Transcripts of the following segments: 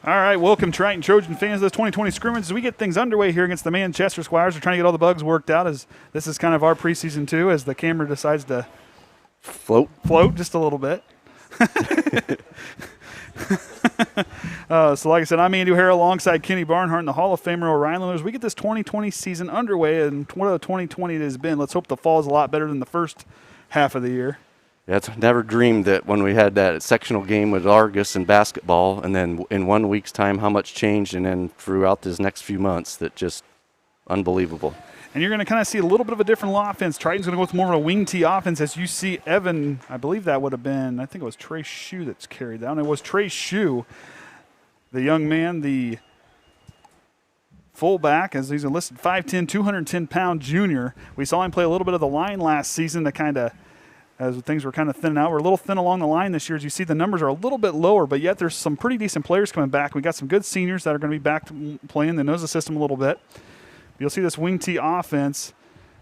All right, welcome Triton Trojan fans to this 2020 scrimmage. As we get things underway here against the Manchester Squires, we're trying to get all the bugs worked out as this is kind of our preseason too, as the camera decides to float just a little bit. So like I said, I'm Andy O'Hara alongside Kenny Barnhart and the Hall of Famer Orion. Lemler. We get this 2020 season underway, and what a 2020 it has been. Let's hope the fall is a lot better than the first half of the year. Yeah, it's never dreamed that when we had that sectional game with Argus and basketball, and then in 1 week's time, how much changed, and then throughout this next few months, that just unbelievable. And you're going to kind of see a little bit of a different offense. Triton's going to go with more of a wing tee offense as you see Evan, I believe that would have been, I think it was Trey Shue that's carried down. It was Trey Shue, the young man, the fullback, as he's a listed 5'10", 210-pound junior. We saw him play a little bit of the line last season to kind of, as things were kind of thinning out. We're a little thin along the line this year. As you see, the numbers are a little bit lower, but yet there's some pretty decent players coming back. We got some good seniors that are going to be back to playing. They knows the system a little bit. You'll see this wing tee offense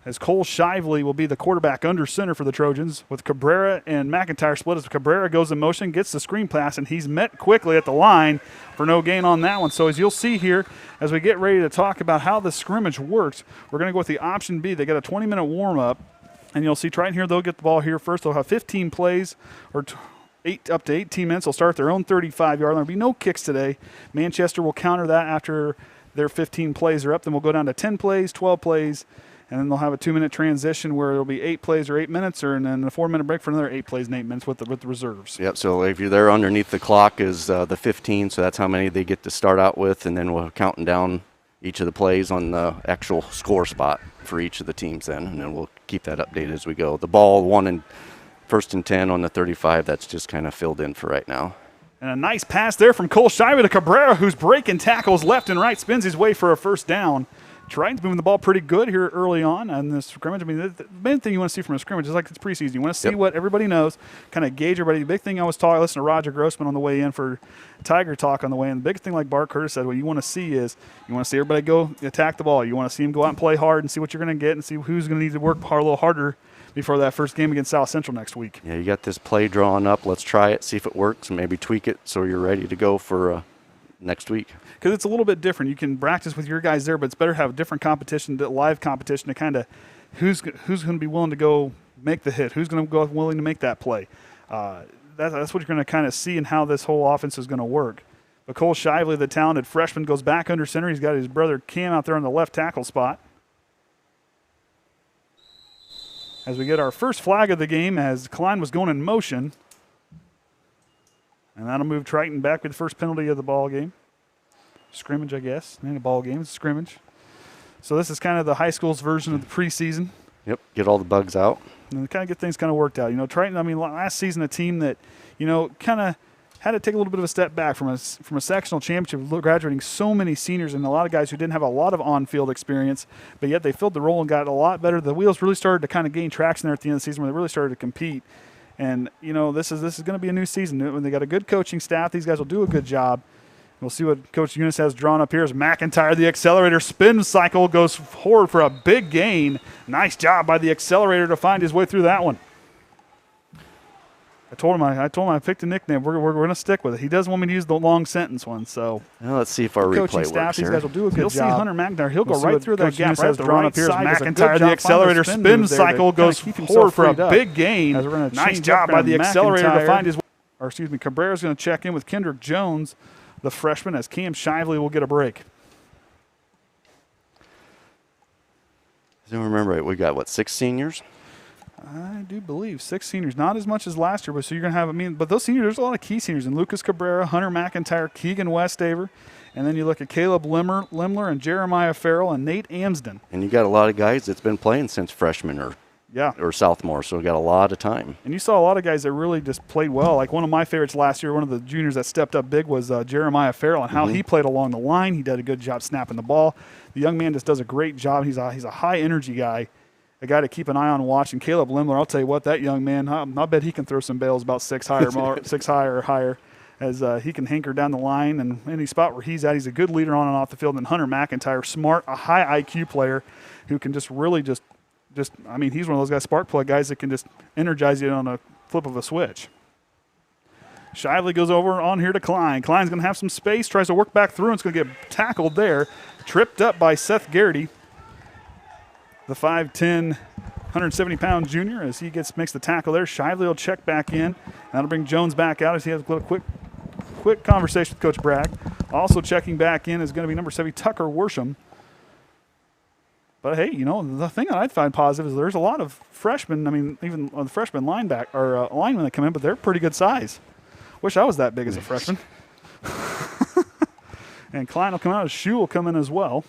as Cole Shively will be the quarterback under center for the Trojans, with Cabrera and McIntyre split as Cabrera goes in motion, gets the screen pass, and he's met quickly at the line for no gain on that one. So as you'll see here, as we get ready to talk about how the scrimmage works, we're going to go with the option B. They got a 20-minute warm-up. And you'll see Triton here, they'll get the ball here first. They'll have 15 plays or up to 18 minutes. They'll start their own 35-yard line. There'll be no kicks today. Manchester will counter that after their 15 plays are up. Then we'll go down to 10 plays, 12 plays, and then they'll have a 2-minute transition where it'll be 8 plays or 8 minutes, and then a 4-minute break for another 8 plays and 8 minutes with the reserves. Yep, so if you're there underneath the clock is the 15, so that's how many they get to start out with, and then we're counting down each of the plays on the actual score spot for each of the teams then, and then we'll keep that updated as we go. The ball, 1st and 10 on the 35, that's just kind of filled in for right now. And a nice pass there from Cole Shively to Cabrera, who's breaking tackles left and right, spins his way for a first down. Triton's moving the ball pretty good here early on in this scrimmage. I mean, the main thing you want to see from a scrimmage is like it's preseason. You want to see what everybody knows, kind of gauge everybody. The big thing I was talking, listen to Roger Grossman on the way in for Tiger Talk on the way in. The big thing, like Bart Curtis said, what you want to see is you want to see everybody go attack the ball. You want to see them go out and play hard and see what you're going to get and see who's going to need to work a little harder before that first game against South Central next week. Yeah, you got this play drawn up. Let's try it, see if it works, and maybe tweak it so you're ready to go for next week. Because it's a little bit different. You can practice with your guys there, but it's better to have different competition, live competition, to kind of who's going to be willing to go make the hit, who's going to go willing to make that play. That's what you're going to kind of see in how this whole offense is going to work. But Cole Shively, the talented freshman, goes back under center. He's got his brother Cam out there on the left tackle spot. As we get our first flag of the game, as Klein was going in motion. And that'll move Triton back with the first penalty of the ball game. Scrimmage, I guess. Ain't a ball game, it's a scrimmage. So this is kind of the high school's version of the preseason. Yep, get all the bugs out. And kind of get things kind of worked out. You know, Triton, I mean, last season a team that, you know, kind of had to take a little bit of a step back from a sectional championship, graduating so many seniors and a lot of guys who didn't have a lot of on-field experience, but yet they filled the role and got a lot better. The wheels really started to kind of gain traction there at the end of the season where they really started to compete. And, you know, this is going to be a new season. When they got a good coaching staff, these guys will do a good job. We'll see what Coach Eunice has drawn up here as McIntyre, the accelerator spin cycle, goes forward for a big gain. Nice job by the accelerator to find his way through that one. I told him I picked a nickname. We're going to stick with it. He doesn't want me to use the long sentence one, so. Well, let's see if our replay works these here. guys will do a good You'll job. See Hunter McIntyre. He'll go right through that gap. Has drawn up here as McIntyre, the accelerator spin cycle, goes forward for a big gain. Nice job by the accelerator to find his way. Or excuse me, Cabrera's going to check in with Kendrick Jones, the freshman, as Cam Shively will get a break. I don't remember, we got, 6 seniors? I do believe 6 seniors. Not as much as last year, but so you're going to have, but those seniors, there's a lot of key seniors. And Lucas Cabrera, Hunter McIntyre, Keegan Westaver. And then you look at Caleb Lemler and Jeremiah Farrell and Nate Amsden. And you got a lot of guys that's been playing since freshman or sophomore, so we got a lot of time. And you saw a lot of guys that really just played well. Like one of my favorites last year, one of the juniors that stepped up big was Jeremiah Farrell, and how he played along the line. He did a good job snapping the ball. The young man just does a great job. He's a high-energy guy, a guy to keep an eye on and watch. And Caleb Lemler, I'll tell you what, that young man, I bet he can throw some bales about 6 high or higher, as he can hanker down the line. And any spot where he's at, he's a good leader on and off the field. And Hunter McIntyre, smart, a high IQ player who can just really just I mean, he's one of those guys, spark plug guys that can just energize you on a flip of a switch. Shively goes over on here to Klein. Klein's going to have some space, tries to work back through, and it's going to get tackled there. Tripped up by Seth Garrity, the 5'10", 170-pound junior, as he makes the tackle there. Shively will check back in. That'll bring Jones back out as he has a little quick conversation with Coach Bragg. Also checking back in is going to be number 7, Tucker Worsham. But, hey, the thing that I find positive is there's a lot of freshmen, even the freshman linemen that come in, but they're pretty good size. Wish I was that big as a freshman. And Klein will come out. Shu will come in as well.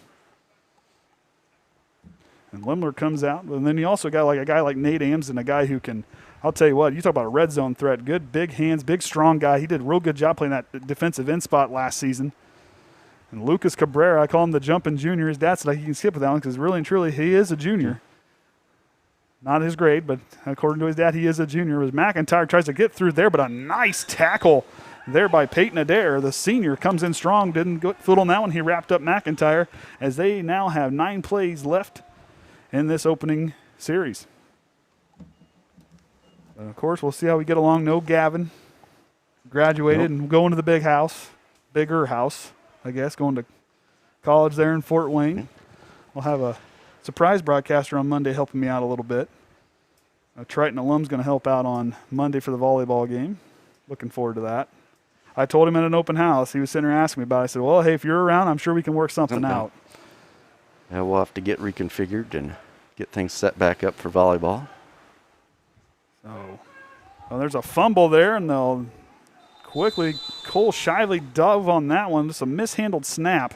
And Lemler comes out. And then you also got a guy like Nate Amsden, a guy who can, I'll tell you what, you talk about a red zone threat. Good, big hands, big, strong guy. He did a real good job playing that defensive end spot last season. And Lucas Cabrera, I call him the jumping junior. His dad said he can skip with that one because really and truly he is a junior. Not his grade, but according to his dad, he is a junior. As McIntyre tries to get through there, but a nice tackle there by Peyton Adair. The senior comes in strong, didn't go foot on that one. He wrapped up McIntyre as they now have 9 plays left in this opening series. And of course, we'll see how we get along. No Gavin. Graduated and going to the bigger house, I guess, going to college there in Fort Wayne. We'll have a surprise broadcaster on Monday helping me out a little bit. A Triton alum's going to help out on Monday for the volleyball game. Looking forward to that. I told him at an open house. He was sitting there asking me about it. I said, well, hey, if you're around, I'm sure we can work something out. Yeah, we'll have to get reconfigured and get things set back up for volleyball. So, well, there's a fumble there, and they'll quickly, Cole Shively dove on that one. Just a mishandled snap.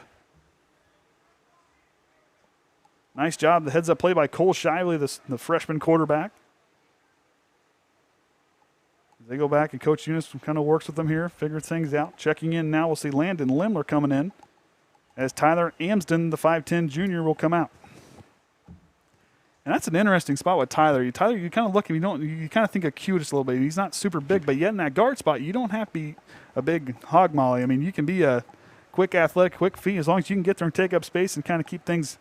Nice job. The heads-up play by Cole Shively, the freshman quarterback. They go back, and Coach Eunice kind of works with them here, figures things out. Checking in now, we'll see Landon Lemler coming in as Tyler Amsden, the 5'10 junior, will come out. And that's an interesting spot with Tyler. Tyler, you kind of look, you kind of think of Q just a little bit. He's not super big, but yet in that guard spot, you don't have to be a big hog molly. You can be a quick athletic, quick feet, as long as you can get there and take up space and kind of keep things,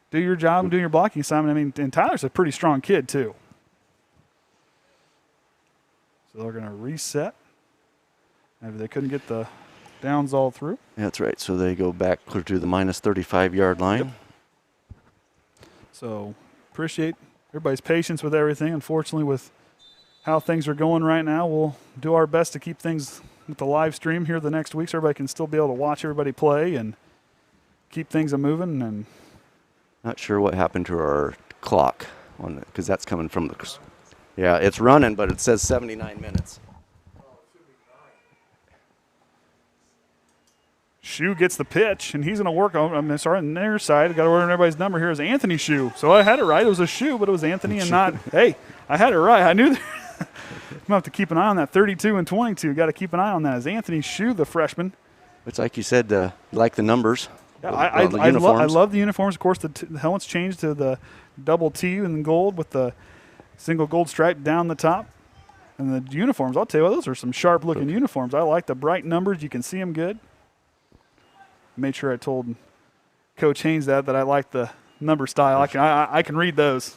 do your job and do your blocking assignment. And Tyler's a pretty strong kid, too. So they're going to reset. Maybe they couldn't get the downs all through. Yeah, that's right. So they go back clear to the minus 35-yard line. Yep. So appreciate everybody's patience with everything. Unfortunately, with how things are going right now, we'll do our best to keep things with the live stream here the next week so everybody can still be able to watch everybody play and keep things moving. And not sure what happened to our clock on it because that's coming from the. Yeah, it's running, but it says 79 minutes. Shu gets the pitch, and he's going to work on, on the near side. I've got to order everybody's number here is Anthony Shu. So I had it right. It was a Shu, but it was Anthony and not, hey, I had it right. I knew that. I'm going to have to keep an eye on that 32 and 22. Got to keep an eye on that. Is Anthony Shu, the freshman. It's like you said, you like the numbers. Yeah, I love the uniforms. Of course, the helmet's changed to the double T in gold with the single gold stripe down the top. And the uniforms, I'll tell you what, those are some sharp-looking uniforms. I like the bright numbers. You can see them good. Made sure I told Coach Haynes that I like the number style. I can read those.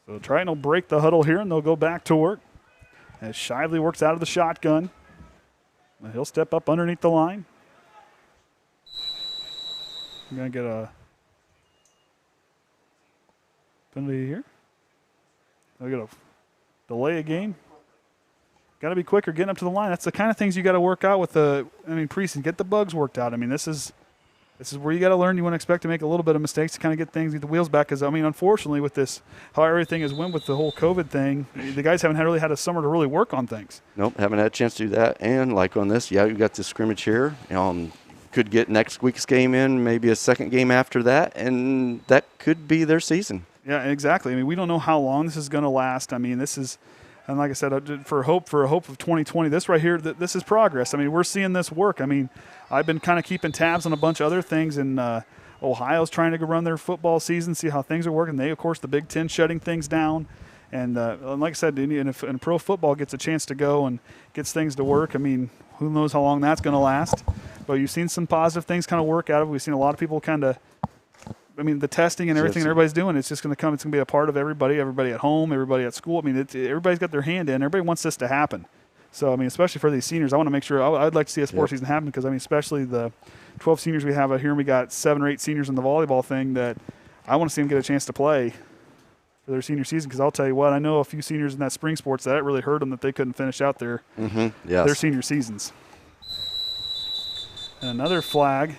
So Triton will break the huddle here, and they'll go back to work as Shively works out of the shotgun. And he'll step up underneath the line. I'm going to get a penalty here. They're going to delay a game. Got to be quicker getting up to the line. That's the kind of things you got to work out with preseason. Get the bugs worked out. This is where you got to learn. You want to expect to make a little bit of mistakes to kind of get things, get the wheels back. Because unfortunately, with this, how everything has went with the whole COVID thing, the guys haven't really had a summer to really work on things. Nope, haven't had a chance to do that. And like on this, you got the scrimmage here. Could get next week's game in, maybe a second game after that, and that could be their season. Yeah, exactly. We don't know how long this is going to last. This is. And like I said, for a hope of 2020, this right here, this is progress. We're seeing this work. I've been kind of keeping tabs on a bunch of other things, and Ohio's trying to go run their football season, see how things are working. They, of course, the Big Ten shutting things down. And like I said, and pro football gets a chance to go and gets things to work, who knows how long that's going to last. But you've seen some positive things kind of work out of it. We've seen a lot of people kind of I mean, the testing and everything everybody's doing, it's just going to come. It's going to be a part of everybody at home, everybody at school. I mean, everybody's got their hand in. Everybody wants this to happen. So, I mean, especially for these seniors, I want to make sure I'd like to see a sports season happen because, I mean, especially the 12 seniors we have out here, and we got 7 or 8 seniors in the volleyball thing that I want to see them get a chance to play for their senior season because I'll tell you what, I know a few seniors in that spring sports that it really hurt them that they couldn't finish out their senior seasons. And another flag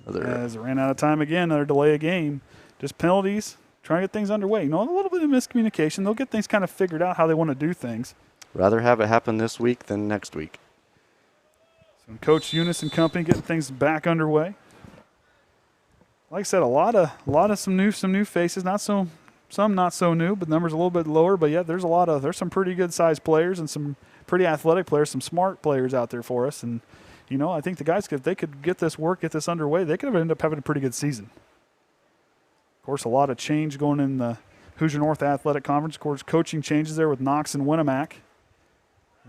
as it ran out of time again, another delay of game. Just penalties, trying to get things underway. You know, a little bit of miscommunication. They'll get things kind of figured out how they want to do things. Rather have it happen this week than next week. So Coach Eunice and company getting things back underway. Like I said, a lot of some new faces. Some not so new, but numbers a little bit lower. But yeah, there's some pretty good sized players and some pretty athletic players, some smart players out there for us. And you know, I think the guys, if they could get this underway, they could end up having a pretty good season. Of course, a lot of change going in the Hoosier North Athletic Conference. Of course, coaching changes there with Knox and Winnemac.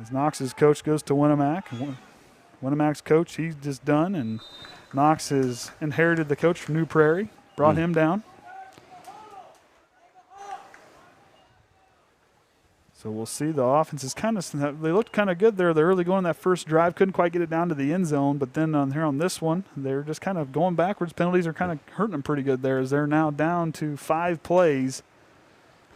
As Knox's coach goes to Winnemac. Winnemac's coach, he's just done, and Knox has inherited the coach from New Prairie, brought him down. So we'll see. The offense is they looked kind of good there. They're early going that first drive, couldn't quite get it down to the end zone, but then on this one, they're just kind of going backwards. Penalties are kind of hurting them pretty good there as they're now down to 5 plays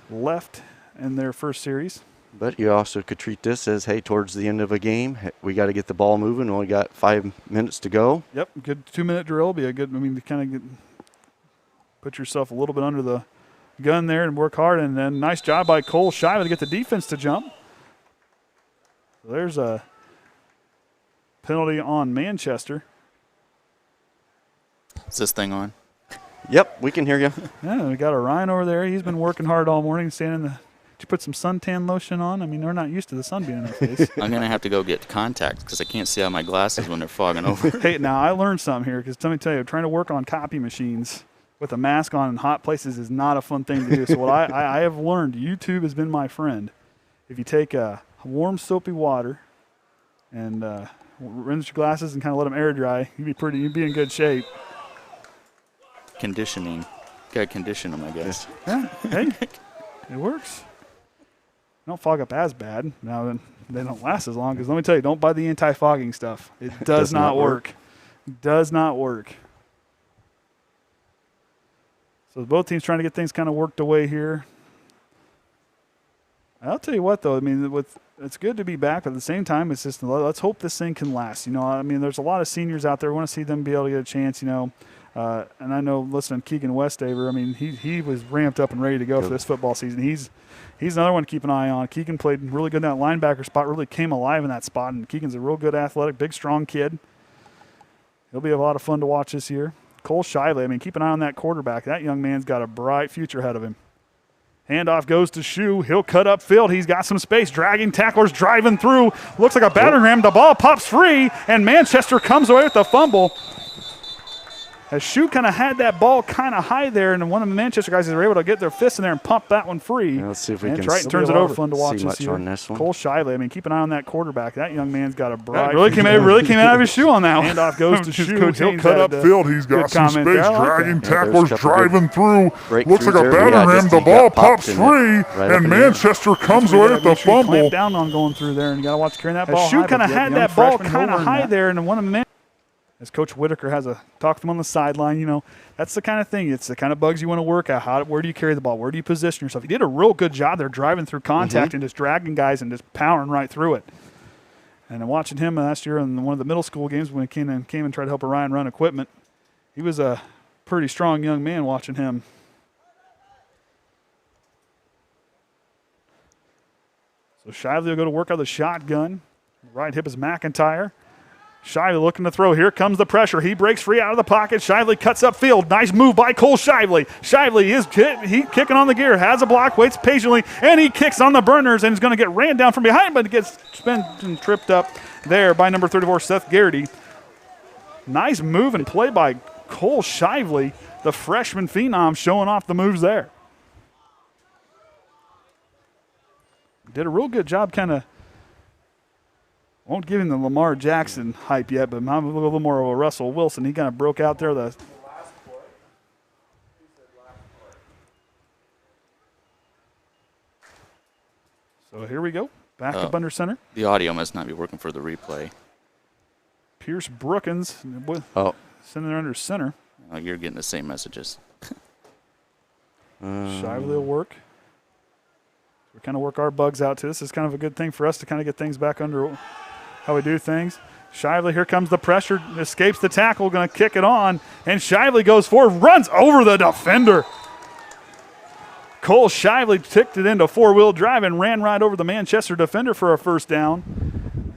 left in their first series. But you also could treat this as, hey, towards the end of a game, we got to get the ball moving. We only got 5 minutes to go. Yep, good 2-minute drill. Be a good, to kind of put yourself a little bit under the gun there and work hard. And then nice job by Cole Shiva to get the defense to jump. So there's a penalty on Manchester. Is this thing on? Yep, we can hear you. Yeah, we got Orion over there. He's been working hard all morning, standing in the. Did you put some suntan lotion on? I mean, they're not used to the sun being in their face. I'm going to have to go get contacts because I can't see out of my glasses when they're fogging over. Hey, now I learned something here because let me tell you, trying to work on copy machines with a mask on in hot places is not a fun thing to do. So what I have learned, YouTube has been my friend. If you take warm soapy water and rinse your glasses and kind of let them air dry, you'd be in good shape. Conditioning. Got to condition them, I guess. Yeah, hey, it works. Don't fog up as bad. Now then, they don't last as long because let me tell you, don't buy the anti-fogging stuff. It does not work. It does not work. So both teams trying to get things kind of worked away here. I'll tell you what, though. I mean, it's good to be back, but at the same time, it's just let's hope this thing can last. You know, I mean, there's a lot of seniors out there. We want to see them be able to get a chance. You know, and I know, listening to Keegan Westaver, I mean, he was ramped up and ready to go for this football season. He's another one to keep an eye on. Keegan played really good in that linebacker spot, really came alive in that spot, and Keegan's a real good athletic, big, strong kid. He'll be a lot of fun to watch this year. Cole Shiley, I mean, keep an eye on that quarterback. That young man's got a bright future ahead of him. Handoff goes to Shu. He'll cut upfield. He's got some space. Dragging tacklers, driving through. Looks like a battering ram. The ball pops free, and Manchester comes away with the fumble. As Shu kind of had that ball kind of high there, and one of the Manchester guys were able to get their fist in there and pump that one free. Yeah, let's see if we can. Triton turns it over. Fun to watch this year. On this one. Cole Shiley, I mean, keep an eye on that quarterback. That young man's got a bright. Really came out of his shoe on that one. Handoff goes to Shu. He'll cut upfield. He's got some space. Dragging tacklers, driving through. Looks like a battering ram. The ball pops free, and Manchester comes away with the fumble. Clamp down on going through there, and you got to watch carrying that ball. Shu kind of had that ball kind of high there, and one of the as Coach Whitaker has a talk to them on the sideline, you know, that's the kind of thing. It's the kind of bugs you want to work out. Where do you carry the ball? Where do you position yourself? He did a real good job there driving through contact and just dragging guys and just powering right through it. And then watching him last year in one of the middle school games when he came and tried to help Orion run equipment, he was a pretty strong young man watching him. So Shively will go to work out the shotgun. Right hip is McIntyre. Shively looking to throw. Here comes the pressure. He breaks free out of the pocket. Shively cuts upfield. Nice move by Cole Shively. Shively is kicking on the gear. Has a block. Waits patiently. And he kicks on the burners and is going to get ran down from behind, but gets spun and tripped up there by number 34, Seth Garrity. Nice move and play by Cole Shively, the freshman phenom, showing off the moves there. Did a real good job kind of. Won't give him the Lamar Jackson hype yet, but I'm a little more of a Russell Wilson. He kind of broke out there. So here we go. Back up under center. The audio must not be working for the replay. Pierce Brookins sending it under center. Oh, you're getting the same messages. Shively will work. We kind of work our bugs out too. This is kind of a good thing for us to kind of get things back under how we do things. Shively, here comes the pressure, escapes the tackle, going to kick it on, and Shively goes forward, runs over the defender. Cole Shively ticked it into four-wheel drive and ran right over the Manchester defender for a first down.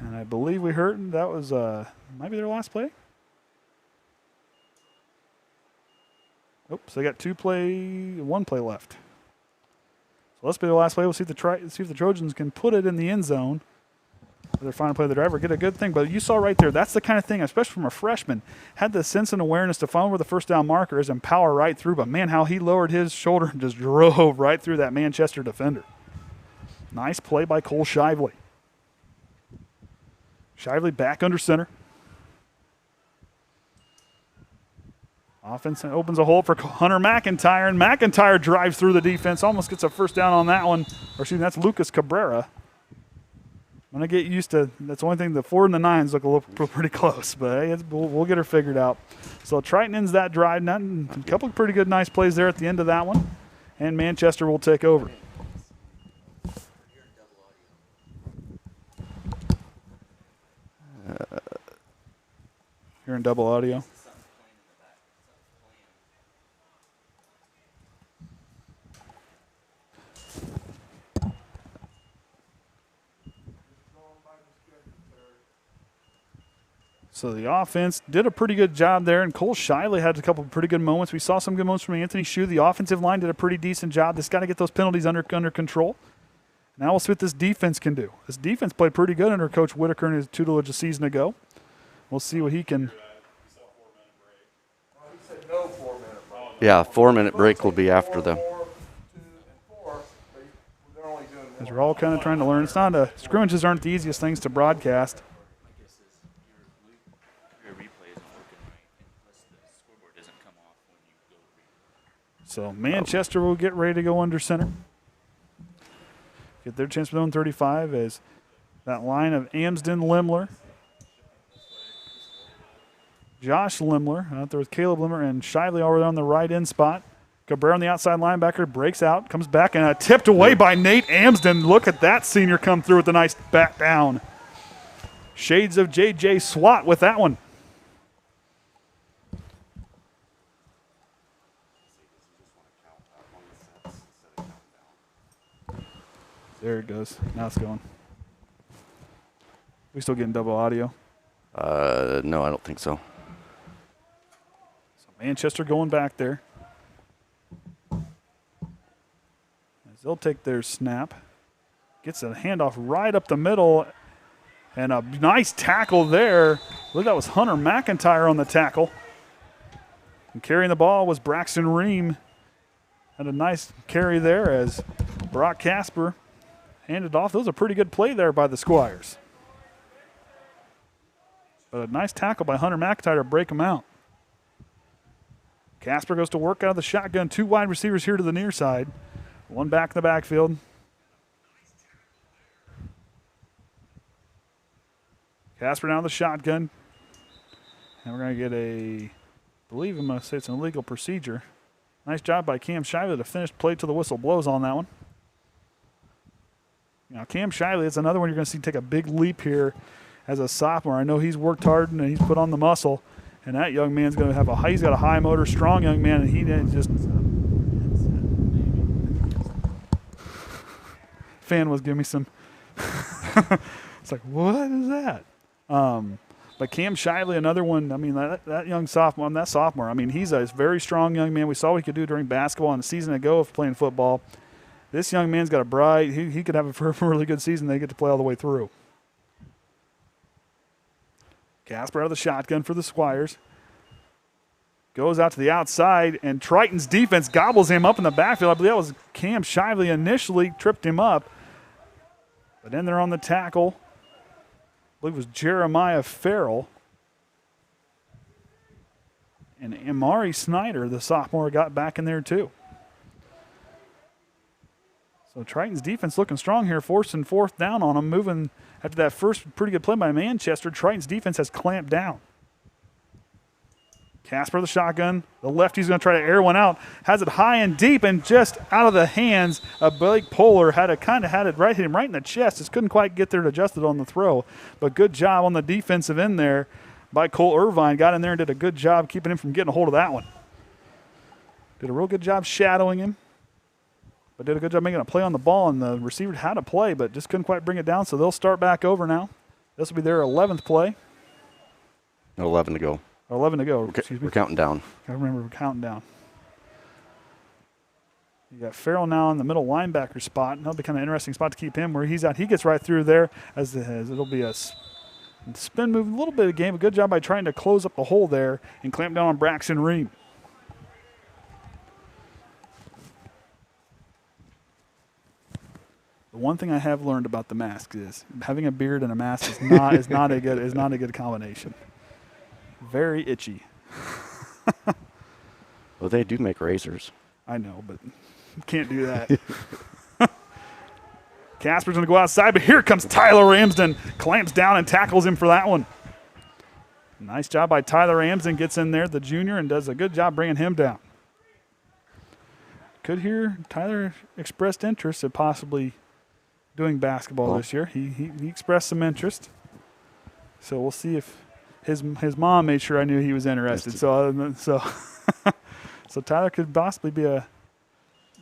And I believe we heard that was maybe their last play. Oops, they got one play left. So let's be the last play. We'll see if the Trojans can put it in the end zone. Their final play of the driver, get a good thing. But you saw right there, that's the kind of thing, especially from a freshman, had the sense and awareness to find where the first down marker is and power right through. But, man, how he lowered his shoulder and just drove right through that Manchester defender. Nice play by Cole Shively. Shively back under center. Offense opens a hole for Hunter McIntyre, and McIntyre drives through the defense, almost gets a first down on that one. Or excuse me, that's Lucas Cabrera. When I get used to, that's the only thing, the 4 and the 9s look a little pretty close, but hey, we'll get her figured out. So Triton ends that drive. A couple of pretty good, nice plays there at the end of that one, and Manchester will take over. You're in double audio. So the offense did a pretty good job there, and Cole Shively had a couple of pretty good moments. We saw some good moments from Anthony Shue. The offensive line did a pretty decent job. Just got to get those penalties under control. Now we'll see what this defense can do. This defense played pretty good under Coach Whitaker and his tutelage a season ago. We'll see what he can. Yeah, 4-minute break will be after the. As we're all kind of trying to learn. It's not scrimmages aren't the easiest things to broadcast. So Manchester will get ready to go under center. Get their chance for their own 35 as that line of Amsden, Lemler, Josh Lemler out there with Caleb Lemler and Shively over there on the right end spot. Cabrera on the outside linebacker breaks out, comes back and tipped away by Nate Amsden. Look at that senior come through with a nice back down. Shades of J.J. Swat with that one. There it goes. Now it's going. We still getting double audio? No, I don't think so. So Manchester going back there. As they'll take their snap. Gets a handoff right up the middle. And a nice tackle there. I believe that was Hunter McIntyre on the tackle. And carrying the ball was Braxton Ream. Had a nice carry there as Brock Casper handed off. That was a pretty good play there by the Squires. But a nice tackle by Hunter McIntyre to break him out. Casper goes to work out of the shotgun. 2 wide receivers here to the near side. 1 back in the backfield. Casper down the shotgun. And we're going to get I believe I'm going to say it's an illegal procedure. Nice job by Cam Shively to finish play till the whistle blows on that one. Now, Cam Shively, it's another one you're going to see take a big leap here as a sophomore. I know he's worked hard and he's put on the muscle, and that young man's going to have he's got a high motor, strong young man, and he didn't just. Fan was giving me some. It's like, what is that? But Cam Shively, another one. I mean, that young sophomore, I mean, he's a very strong young man. We saw what he could do during basketball and a season ago of playing football. This young man's got a bright, he could have a really good season. They get to play all the way through. Casper out of the shotgun for the Squires. Goes out to the outside, and Triton's defense gobbles him up in the backfield. I believe that was Cam Shively initially tripped him up. But then they're on the tackle. I believe it was Jeremiah Farrell. And Amari Snyder, the sophomore, got back in there too. So Triton's defense looking strong here, forcing fourth down on them, moving after that first pretty good play by Manchester. Triton's defense has clamped down. Casper the shotgun. The lefty's going to try to air one out. Has it high and deep and just out of the hands of Blake Poehler. Hit him right in the chest. Just couldn't quite get there to adjust it on the throw. But good job on the defensive end there by Cole Irvine. Got in there and did a good job keeping him from getting a hold of that one. Did a real good job shadowing him. But did a good job making a play on the ball, and the receiver had a play, but just couldn't quite bring it down, so they'll start back over now. This will be their 11th play. 11 to go. 11 to go. Excuse me. We're counting down. I remember we're counting down. You got Farrell now in the middle linebacker spot. That'll be kind of an interesting spot to keep him where he's at. He gets right through there as it'll be a spin move, a little bit of game. A good job by trying to close up the hole there and clamp down on Braxton Ream. The one thing I have learned about the mask is having a beard and a mask is not a good combination. Very itchy. Well, they do make razors. I know, but you can't do that. Casper's going to go outside, but here comes Tyler Ramsden. Clamps down and tackles him for that one. Nice job by Tyler Ramsden. Gets in there, the junior, and does a good job bringing him down. Could hear Tyler expressed interest in possibly doing basketball this year. He expressed some interest. So we'll see if his mom made sure I knew he was interested. So Tyler could possibly be a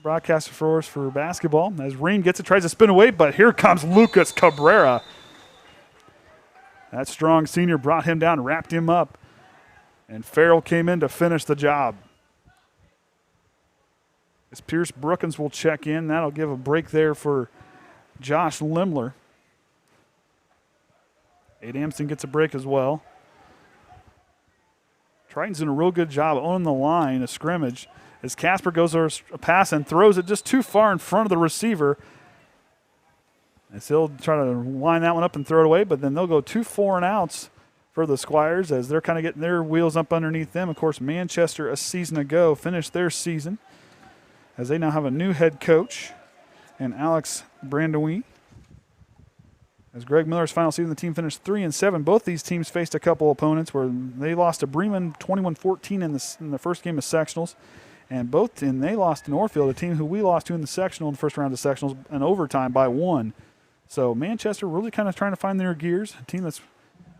broadcaster for us for basketball. As Ream gets it, tries to spin away, but here comes Lucas Cabrera. That strong senior brought him down, wrapped him up, and Farrell came in to finish the job. As Pierce Brookins will check in, that'll give a break there for Josh Lemler. Adamson gets a break as well. Triton's doing a real good job owning the line, a scrimmage, as Casper goes over a pass and throws it just too far in front of the receiver. As he'll try to line that one up and throw it away, but then they'll go 2 4-and-outs for the Squires as they're kind of getting their wheels up underneath them. Of course, Manchester a season ago finished their season as they now have a new head coach and Alex Brandewine. As Greg Miller's final season, the team finished 3-7. Both these teams faced a couple opponents where they lost to Bremen 21-14 in the first game of sectionals. And they lost to Northfield, a team who we lost to in the sectional in the first round of sectionals in overtime by 1. So Manchester really kind of trying to find their gears, a team that's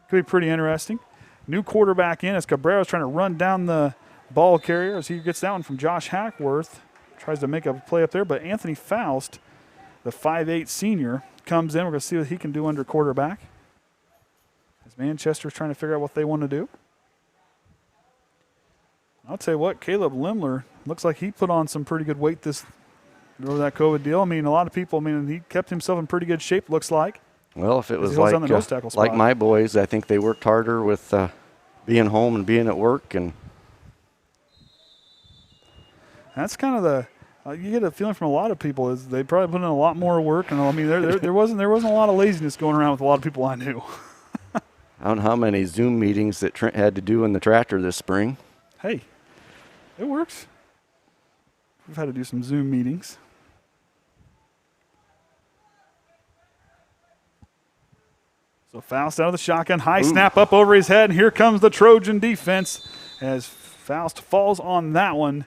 could be pretty interesting. New quarterback in as Cabrera's trying to run down the ball carrier as he gets that one from Josh Hackworth. Tries to make a play up there, but Anthony Faust, the 5'8 senior, comes in. We're going to see what he can do under quarterback as Manchester's trying to figure out what they want to do. I'll tell you what, Caleb Lemler looks like he put on some pretty good weight over that COVID deal. I mean, a lot of people, he kept himself in pretty good shape, looks like. Well, if it was like my boys, I think they worked harder with being home and being at work. And that's kind of you get a feeling from a lot of people is they probably put in a lot more work. And there wasn't a lot of laziness going around with a lot of people I knew. I don't know how many Zoom meetings that Trent had to do in the tractor this spring. Hey, it works. We've had to do some Zoom meetings. So Faust out of the shotgun, high snap up over his head, and here comes the Trojan defense as Faust falls on that one,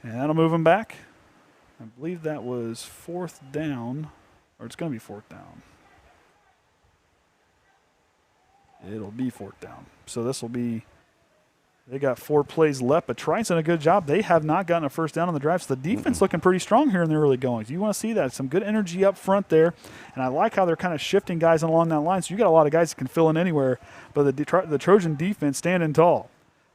and that'll move him back. I believe that was 4th down, or it's going to be 4th down. It'll be 4th down. So this will be, they got 4 plays left, but Triton's done a good job. They have not gotten a first down on the drive, so the defense looking pretty strong here in the early goings. You want to see that. Some good energy up front there, and I like how they're kind of shifting guys along that line, so you got a lot of guys that can fill in anywhere, but the Trojan defense standing tall.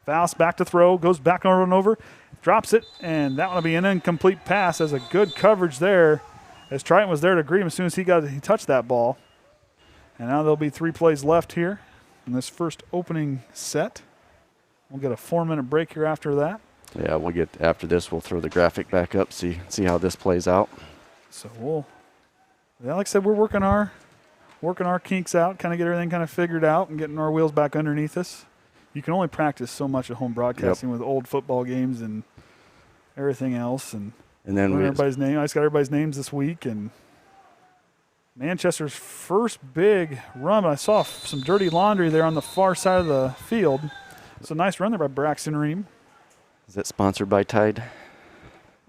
Faust back to throw, goes back over and over, drops it, and that one will be an incomplete pass as a good coverage there as Triton was there to greet him as soon as he touched that ball. And now there'll be 3 plays left here in this first opening set. We'll get a 4-minute break here after that. Yeah, after this, we'll throw the graphic back up, see how this plays out. So like I said, we're working our kinks out, kind of get everything kind of figured out and getting our wheels back underneath us. You can only practice so much at home broadcasting with old football games and everything else. And And then everybody's name. I just got everybody's names this week, and Manchester's first big run. I saw some dirty laundry there on the far side of the field. It's a nice run there by Braxton Ream. Is that sponsored by Tide?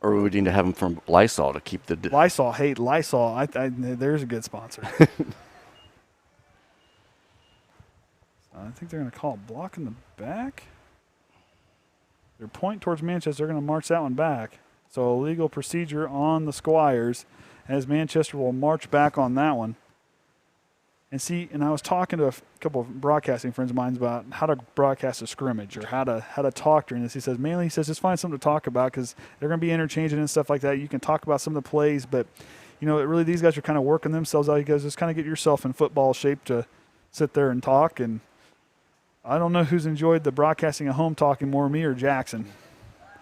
Or would we need to have them from Lysol to keep the... Lysol. Hate Lysol. There's a good sponsor. I think they're going to call a block in the back. Their point towards Manchester. They're going to march that one back. So illegal procedure on the Squires as Manchester will march back on that one. And I was talking to a couple of broadcasting friends of mine about how to broadcast a scrimmage or how to talk during this. He says, mainly, just find something to talk about because they're going to be interchanging and stuff like that. You can talk about some of the plays, but, really these guys are kind of working themselves out. You guys just kind of get yourself in football shape to sit there and talk. And I don't know who's enjoyed the broadcasting at home talking more, me or Jackson.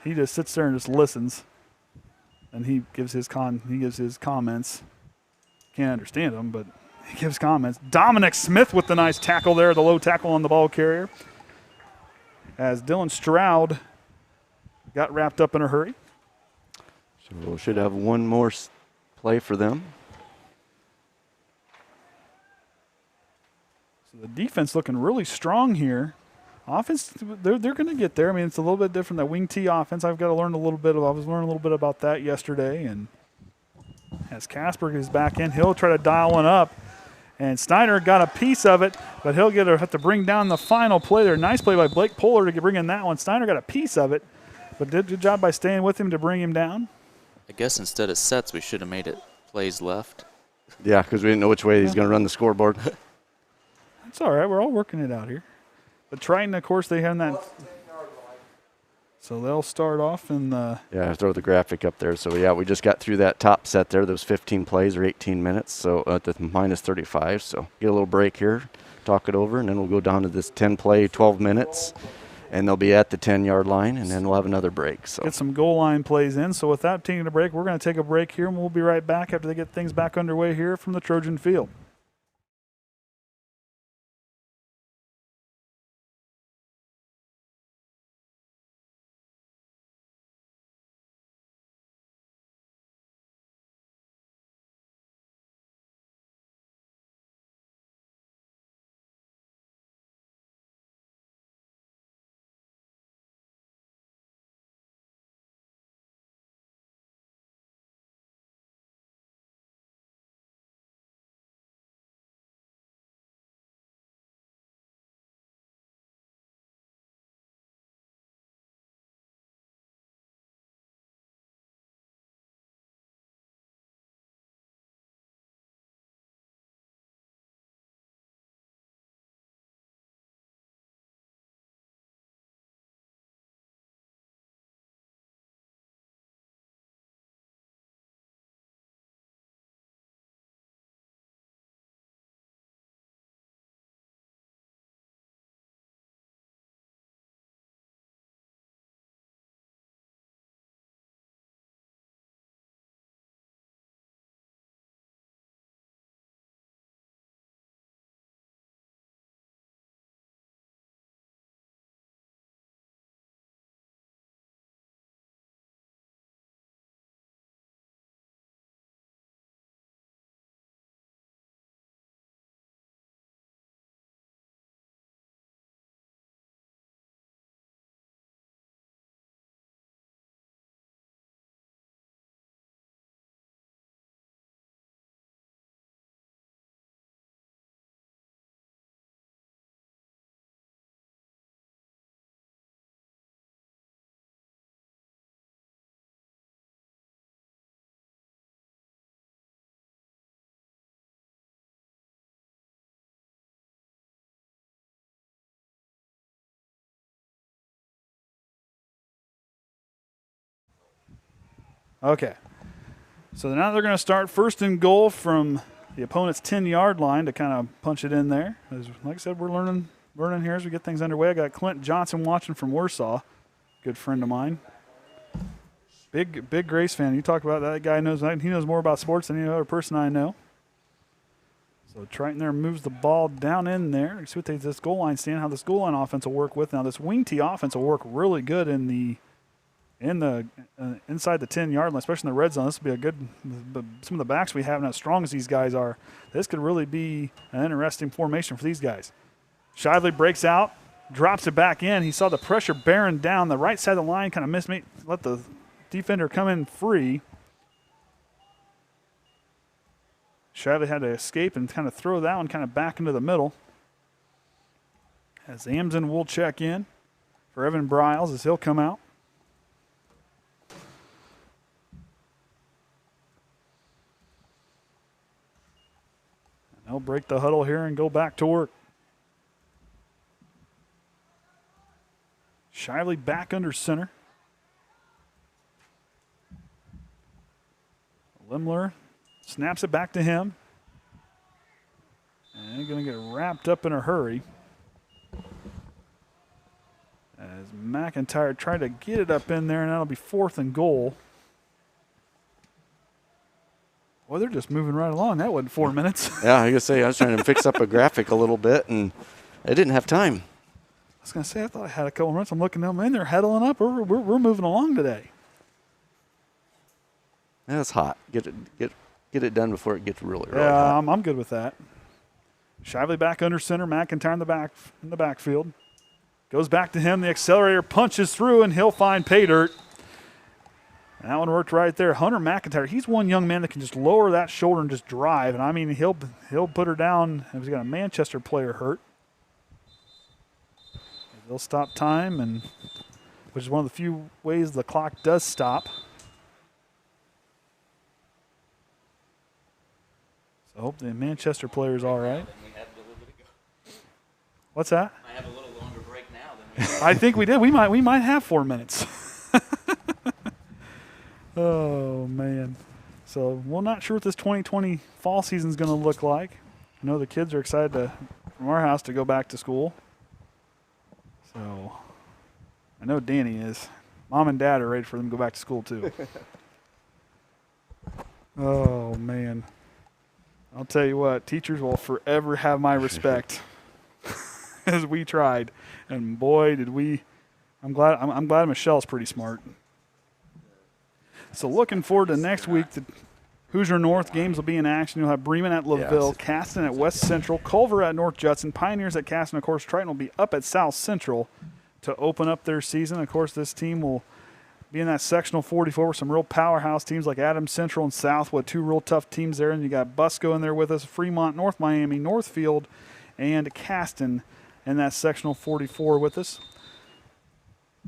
He just sits there and just listens, and he gives his comments. Can't understand them, but he gives comments. Dominic Smith with the nice tackle there, the low tackle on the ball carrier, as Dylan Stroud got wrapped up in a hurry. So we should have one more play for them. The defense looking really strong here. Offense, they're going to get there. I mean, it's a little bit different, that wing T offense. I've got to learn a little bit. I was learning a little bit about that yesterday. And as Casper is back in, he'll try to dial one up. And Steiner got a piece of it, but he'll have to bring down the final play there. Nice play by Blake Polar to bring in that one. Steiner got a piece of it, but did a good job by staying with him to bring him down. I guess instead of sets, we should have made it plays left. Yeah, because we didn't know which way he's going to run the scoreboard. It's all right. We're all working it out here. But Triton, of course, they have that. So they'll start off in the. Yeah, throw the graphic up there. So, yeah, we just got through that top set there. Those 15 plays or 18 minutes. So at the minus 35. So get a little break here, talk it over, and then we'll go down to this 10-play, 12 minutes. And they'll be at the 10-yard line, and then we'll have another break. So get some goal line plays in. So without taking a break, we're going to take a break here, and we'll be right back after they get things back underway here from the Trojan Field. Okay. So now they're going to start first and goal from the opponent's 10-yard line to kind of punch it in there. Like I said, we're learning here as we get things underway. I got Clint Johnson watching from Warsaw, good friend of mine. Big Grace fan. You talk about that guy he knows more about sports than any other person I know. So Triton there moves the ball down in there. You see what this goal line stand, how this goal line offense will work with. Now this wing T offense will work really good in the in the inside the 10-yard line, especially in the red zone. This would be a good – some of the backs we have, not as strong as these guys are, this could really be an interesting formation for these guys. Shively breaks out, drops it back in. He saw the pressure bearing down the right side of the line, kind of missed me, let the defender come in free. Shively had to escape and kind of throw that one kind of back into the middle. As Amson will check in for Evan Briles as he'll come out. And they'll break the huddle here and go back to work. Shively back under center. Lemler snaps it back to him. And he's going to get wrapped up in a hurry. As McIntyre tried to get it up in there, and that'll be 4th and goal. Well, they're just moving right along. That wasn't 4 minutes. Yeah, I was trying to fix up a graphic a little bit, and I didn't have time. I was going to say, I thought I had a couple minutes. I'm looking down, man, they're huddling up. We're moving along today. Yeah, it's hot. Get it done before it gets really hot. Yeah, I'm good with that. Shively back under center. McIntyre in the backfield. Goes back to him. The accelerator punches through, and he'll find pay dirt. And that one worked right there. Hunter McIntyre, he's one young man that can just lower that shoulder and just drive. And, I mean, he'll put her down. He's got a Manchester player hurt. They'll stop time, and which is one of the few ways the clock does stop. So I hope the Manchester player is all right. What's that? I have a little longer break now than I think we did. We might have 4 minutes. Oh, man. So we're not sure what this 2020 fall season is going to look like. I know the kids are excited from our house to go back to school. So I know Danny is. Mom and Dad are ready for them to go back to school too. Oh, man. I'll tell you what, teachers will forever have my respect as we tried. And boy, did we. I'm glad Michelle's pretty smart. So looking forward to next week. The Hoosier North games will be in action. You'll have Bremen at LaVille, Caston at West Central, Culver at North Judson, Pioneers at Caston. Of course, Triton will be up at South Central to open up their season. Of course, this team will be in that sectional 44 with some real powerhouse teams like Adams Central and Southwood, 2 real tough teams there. And you got Busco in there with us, Fremont, North Miami, Northfield, and Caston in that sectional 44 with us.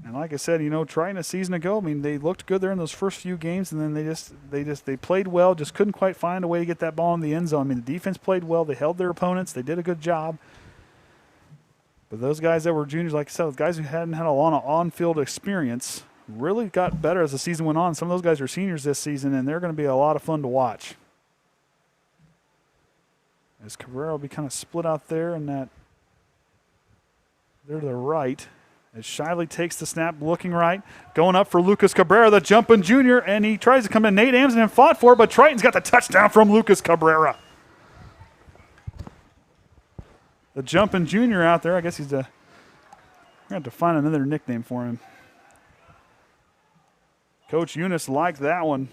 And like I said, Triton a season ago, I mean, they looked good there in those first few games, and then they played well, just couldn't quite find a way to get that ball in the end zone. I mean, the defense played well. They held their opponents. They did a good job. But those guys that were juniors, like I said, those guys who hadn't had a lot of on-field experience really got better as the season went on. Some of those guys are seniors this season, and they're going to be a lot of fun to watch. As Cabrera will be kind of split out there, and that they're to the right. As Shively takes the snap, looking right. Going up for Lucas Cabrera, the jumping junior, and he tries to come in. Nate Amson and fought for it, but Triton's got the touchdown from Lucas Cabrera. The jumping junior out there, I guess we're going to have to find another nickname for him. Coach Eunice liked that one.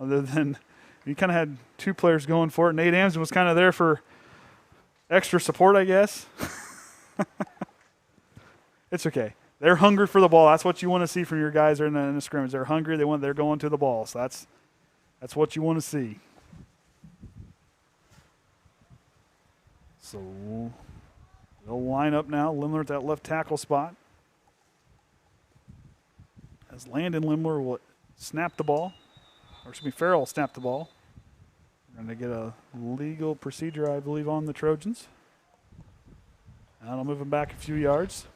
Other than he kind of had 2 players going for it. Nate Amson was kind of there for extra support, I guess. It's okay. They're hungry for the ball. That's what you want to see from your guys in the scrimmage. They're hungry. They're going to the ball. So that's what you want to see. So they'll line up now. Lemler at that left tackle spot. As Landon Lemler will snap the ball. Or excuse me, Farrell will snap the ball. We're going to get a legal procedure, I believe, on the Trojans. And that'll move them back a few yards.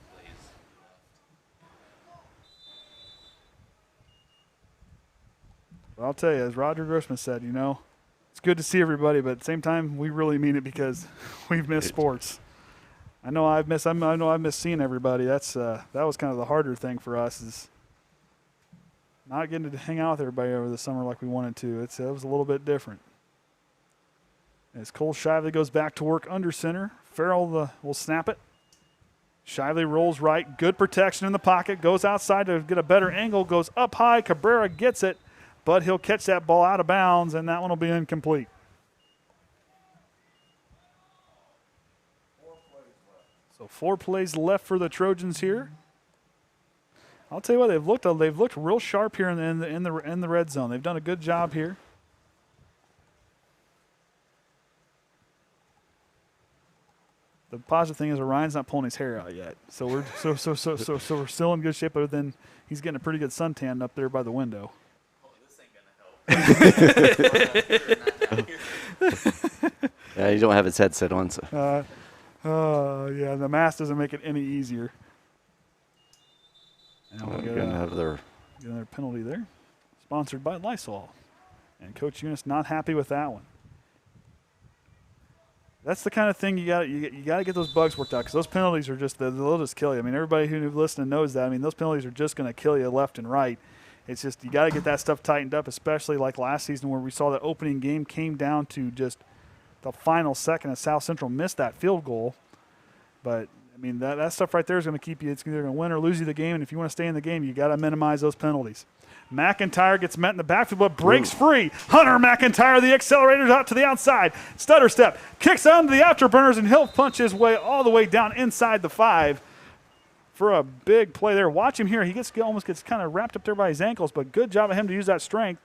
But I'll tell you, as Roger Grossman said, it's good to see everybody, but at the same time, we really mean it because we've missed sports. I know I've missed seeing everybody. That was kind of the harder thing for us is not getting to hang out with everybody over the summer like we wanted to. It was a little bit different. As Cole Shively goes back to work under center, Farrell will snap it. Shively rolls right. Good protection in the pocket. Goes outside to get a better angle. Goes up high. Cabrera gets it, but he'll catch that ball out of bounds, and that one will be incomplete. So 4 plays left for the Trojans here. I'll tell you what, they've looked real sharp here in the red zone. They've done a good job here. The positive thing is Orion's not pulling his hair out yet, so we're we're still in good shape. But then he's getting a pretty good suntan up there by the window. Yeah, you don't have his headset on, so. Yeah, the mask doesn't make it any easier. And we'll get another penalty there. Sponsored by Lysol. And Coach Eunice not happy with that one. That's the kind of thing you got to get those bugs worked out, because those penalties are they'll just kill you. I mean, everybody who's listening knows that. I mean, those penalties are just going to kill you left and right. It's just you got to get that stuff tightened up, especially like last season where we saw the opening game came down to just the final second and South Central missed that field goal. But, I mean, that stuff right there is going to keep you. It's either going to win or lose you the game, and if you want to stay in the game, you got to minimize those penalties. McIntyre gets met in the backfield, but breaks free. Hunter McIntyre, the accelerator's out to the outside. Stutter step, kicks onto the afterburners, and he'll punch his way all the way down inside the 5 for a big play there. Watch him here. He almost gets kind of wrapped up there by his ankles, but good job of him to use that strength.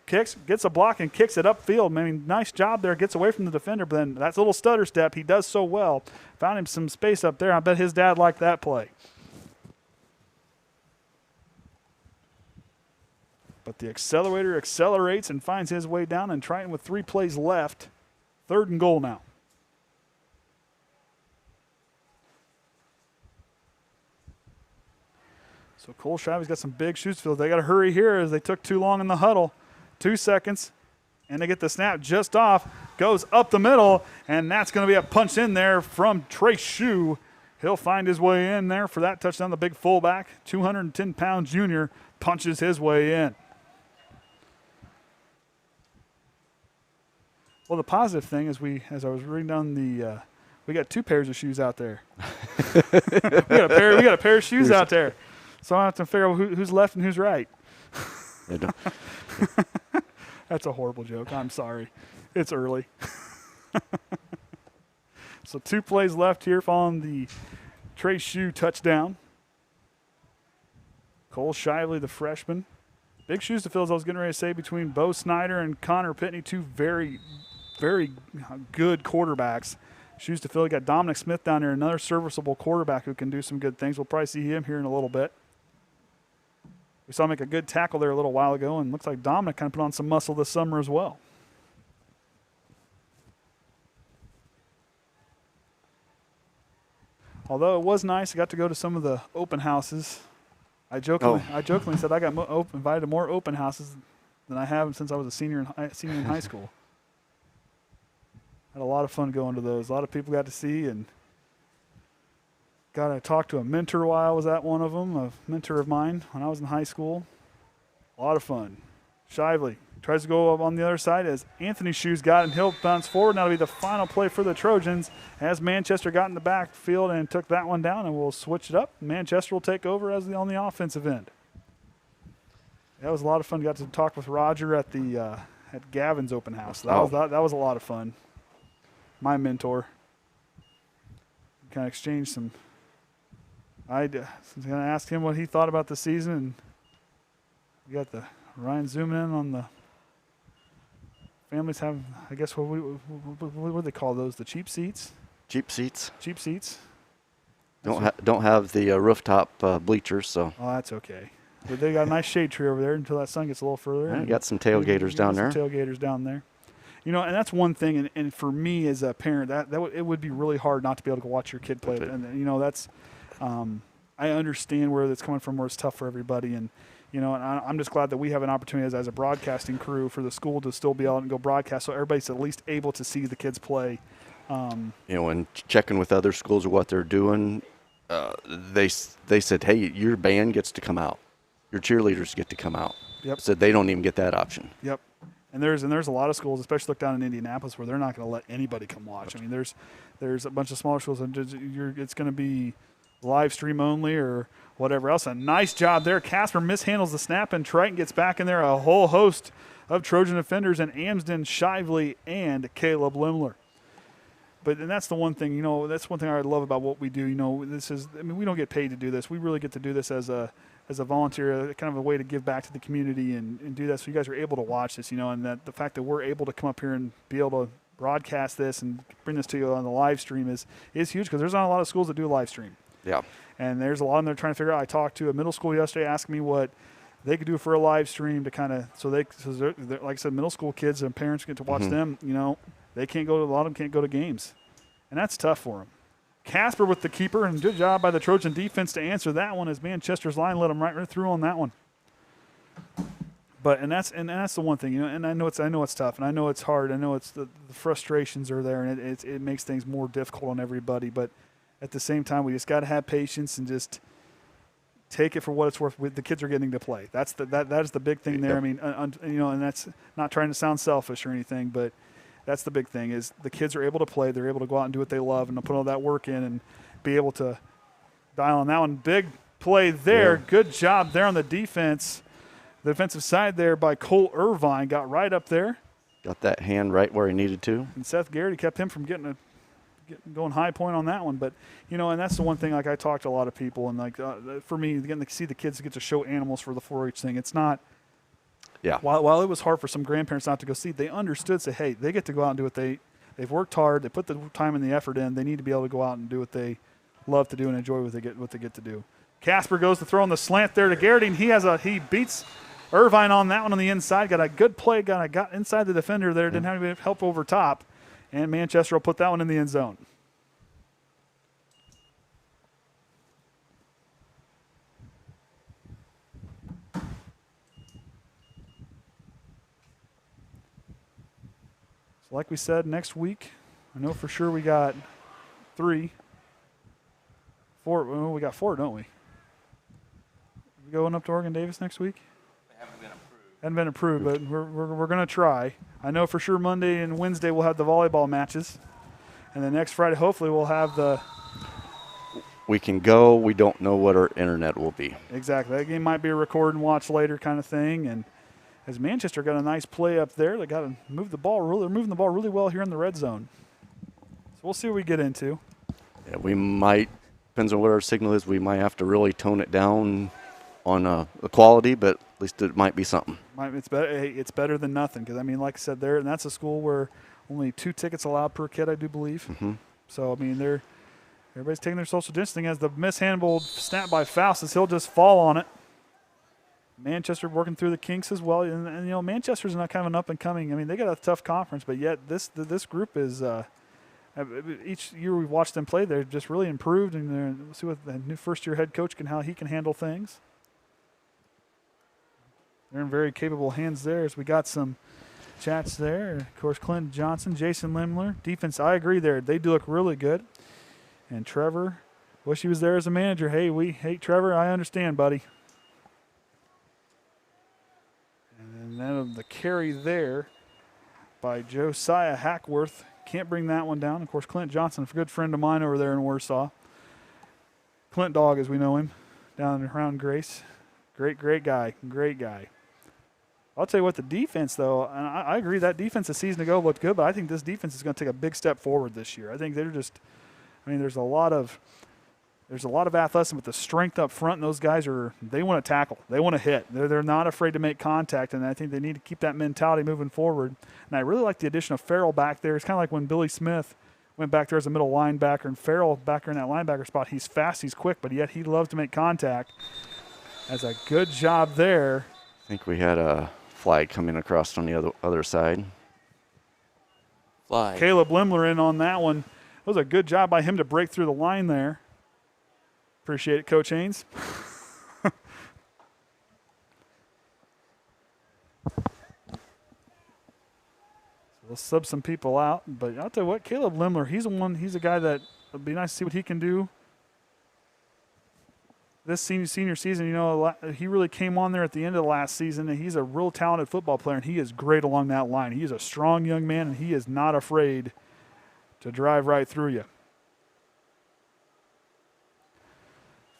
Kicks, gets a block, and kicks it upfield. I mean, nice job there. Gets away from the defender, but then that's a little stutter step. He does so well. Found him some space up there. I bet his dad liked that play. But the accelerator accelerates and finds his way down, and Triton with 3 plays left. 3rd and goal now. So Cole Shively's got some big shoes to fill. They got to hurry here as they took too long in the huddle. 2 seconds, and they get the snap just off. Goes up the middle, and that's going to be a punch in there from Trey Shue. He'll find his way in there for that touchdown. The big fullback, 210-pound junior, punches his way in. Well, the positive thing is as I was reading down we got 2 pairs of shoes out there. we got a pair of shoes out there. So I have to figure out who's left and who's right. That's a horrible joke. I'm sorry. It's early. So 2 plays left here following the Trey Shue touchdown. Cole Shively, the freshman. Big shoes to fill, as I was getting ready to say, between Bo Snyder and Connor Pitney, 2 very, very good quarterbacks. Shoes to fill. You got Dominic Smith down there, another serviceable quarterback who can do some good things. We'll probably see him here in a little bit. We saw him make a good tackle there a little while ago, and looks like Dominic kind of put on some muscle this summer as well. Although it was nice, I got to go to some of the open houses. I jokingly said I got invited to more open houses than I have since I was a senior in high school. Had a lot of fun going to those. A lot of people got to see, and got to talk to a mentor while I was at one of them, a mentor of mine when I was in high school. A lot of fun. Shively tries to go up on the other side as Anthony Shoes got it, and he'll bounce forward. Now it'll be the final play for the Trojans as Manchester got in the backfield and took that one down, and we'll switch it up. Manchester will take over on the offensive end. That was a lot of fun. Got to talk with Roger at Gavin's open house. That was a lot of fun. My mentor. Kind of exchanged some. I was going to ask him what he thought about the season, and we got the Ryan zooming in on the families have, I guess, what do they call those? The cheap seats? Cheap seats. Cheap seats. Don't have the rooftop bleachers, so. Oh, that's okay. But they got a nice shade tree over there until that sun gets a little further. Yeah, got some tailgaters down there. Tailgaters down there. You know, and that's one thing. And for me as a parent, it would be really hard not to be able to watch your kid play. And you know, that's I understand where that's coming from, where it's tough for everybody. And you know, and I'm just glad that we have an opportunity as a broadcasting crew for the school to still be able to go broadcast, so everybody's at least able to see the kids play. You know, and checking with other schools or what they're doing, they said, hey, your band gets to come out, your cheerleaders get to come out. Yep. Said they don't even get that option. Yep. And there's a lot of schools, especially look down in Indianapolis, where they're not going to let anybody come watch. I mean, there's a bunch of smaller schools, and it's going to be live stream only or whatever else. A nice job there. Casper mishandles the snap, and Triton gets back in there. A whole host of Trojan defenders, and Amsden, Shively, and Caleb Lemler. And that's the one thing, that's one thing I love about what we do. We don't get paid to do this. We really get to do this as a volunteer, kind of a way to give back to the community and do that. So you guys are able to watch this, and that the fact that we're able to come up here and be able to broadcast this and bring this to you on the live stream is huge, because there's not a lot of schools that do a live stream. Yeah. And there's a lot of them that are trying to figure out. I talked to a middle school yesterday asking me what they could do for a live stream to kind of, they're, like I said, middle school kids and parents get to watch them, they can't go to, a lot of them can't go to games. And that's tough for them. Casper with the keeper, and good job by the Trojan defense to answer that one, as Manchester's line let them right through on that one. And that's the one thing, and I know it's tough, and I know it's hard. I know it's the frustrations are there, and it makes things more difficult on everybody. But at the same time, we just got to have patience and just take it for what it's worth. The kids are getting to play. That is the big thing there. Yep. I mean, and that's not trying to sound selfish or anything, but that's the big thing is the kids are able to play. They're able to go out and do what they love and to put all that work in and be able to dial on that one. Big play there. Yeah. Good job there on the defense. The defensive side there by Cole Irvine got right up there. Got that hand right where he needed to. And Seth Garrity kept him from going high point on that one. But, and that's the one thing, like I talked to a lot of people, and for me, getting to see the kids get to show animals for the 4-H thing, it's not – yeah. While it was hard for some grandparents not to go see, they understood, say, hey, they get to go out and do what they've worked hard, they put the time and the effort in, they need to be able to go out and do what they love to do and enjoy what they get to do. Casper goes to throw on the slant there to Garrity, and he beats Irvine on that one on the inside, got a good play, got inside the defender there, didn't have any help over top, and Manchester will put that one in the end zone. Like we said, next week, I know for sure we got 3, 4. Well, we got 4, don't we? We going up to Oregon Davis next week? They haven't been approved, but we're going to try. I know for sure Monday and Wednesday we'll have the volleyball matches, and then next Friday hopefully we'll have the. We can go. We don't know what our internet will be. Exactly. That game might be a record and watch later kind of thing, and. As Manchester got a nice play up there, they got to move the ball. They're moving the ball really well here in the red zone. So we'll see what we get into. Yeah, we might, depends on what our signal is, we might have to really tone it down on the quality, but at least it might be something. It's better than nothing, because, like I said, there, and that's a school where only 2 tickets allowed per kid, I do believe. Mm-hmm. So, everybody's taking their social distancing. As the mishandled snap by Faustus, he'll just fall on it. Manchester working through the kinks as well, and Manchester's not kind of an up and coming. They got a tough conference, but yet this group is. Each year we've watched them play, they're just really improved, and we'll see what the new first-year head coach how he can handle things. They're in very capable hands there. As we got some chats there, of course, Clint Johnson, Jason Lemler, defense. I agree there. They do look really good. And Trevor, wish he was there as a manager. Hey, Trevor, I understand, buddy. And then the carry there by Josiah Hackworth. Can't bring that one down. Of course, Clint Johnson, a good friend of mine over there in Warsaw. Clint Dog, as we know him, down around Grace. Great guy. Great guy. I'll tell you what, the defense, though, and I agree that defense a season ago looked good, but I think this defense is going to take a big step forward this year. I think they're just, there's a lot of athleticism with the strength up front, and those guys they want to tackle. They want to hit. They're not afraid to make contact, and I think they need to keep that mentality moving forward. And I really like the addition of Farrell back there. It's kind of like when Billy Smith went back there as a middle linebacker, and Farrell back there in that linebacker spot. He's fast, he's quick, but yet he loves to make contact. That's a good job there. I think we had a flag coming across on the other side. Flag. Caleb Lemler in on that one. It was a good job by him to break through the line there. Appreciate it, Coach Haynes. We'll sub some people out, but I'll tell you what, Caleb Lemler, he's a guy that would be nice to see what he can do this senior season. He really came on there at the end of the last season, and he's a real talented football player, and he is great along that line. He is a strong young man, and he is not afraid to drive right through you.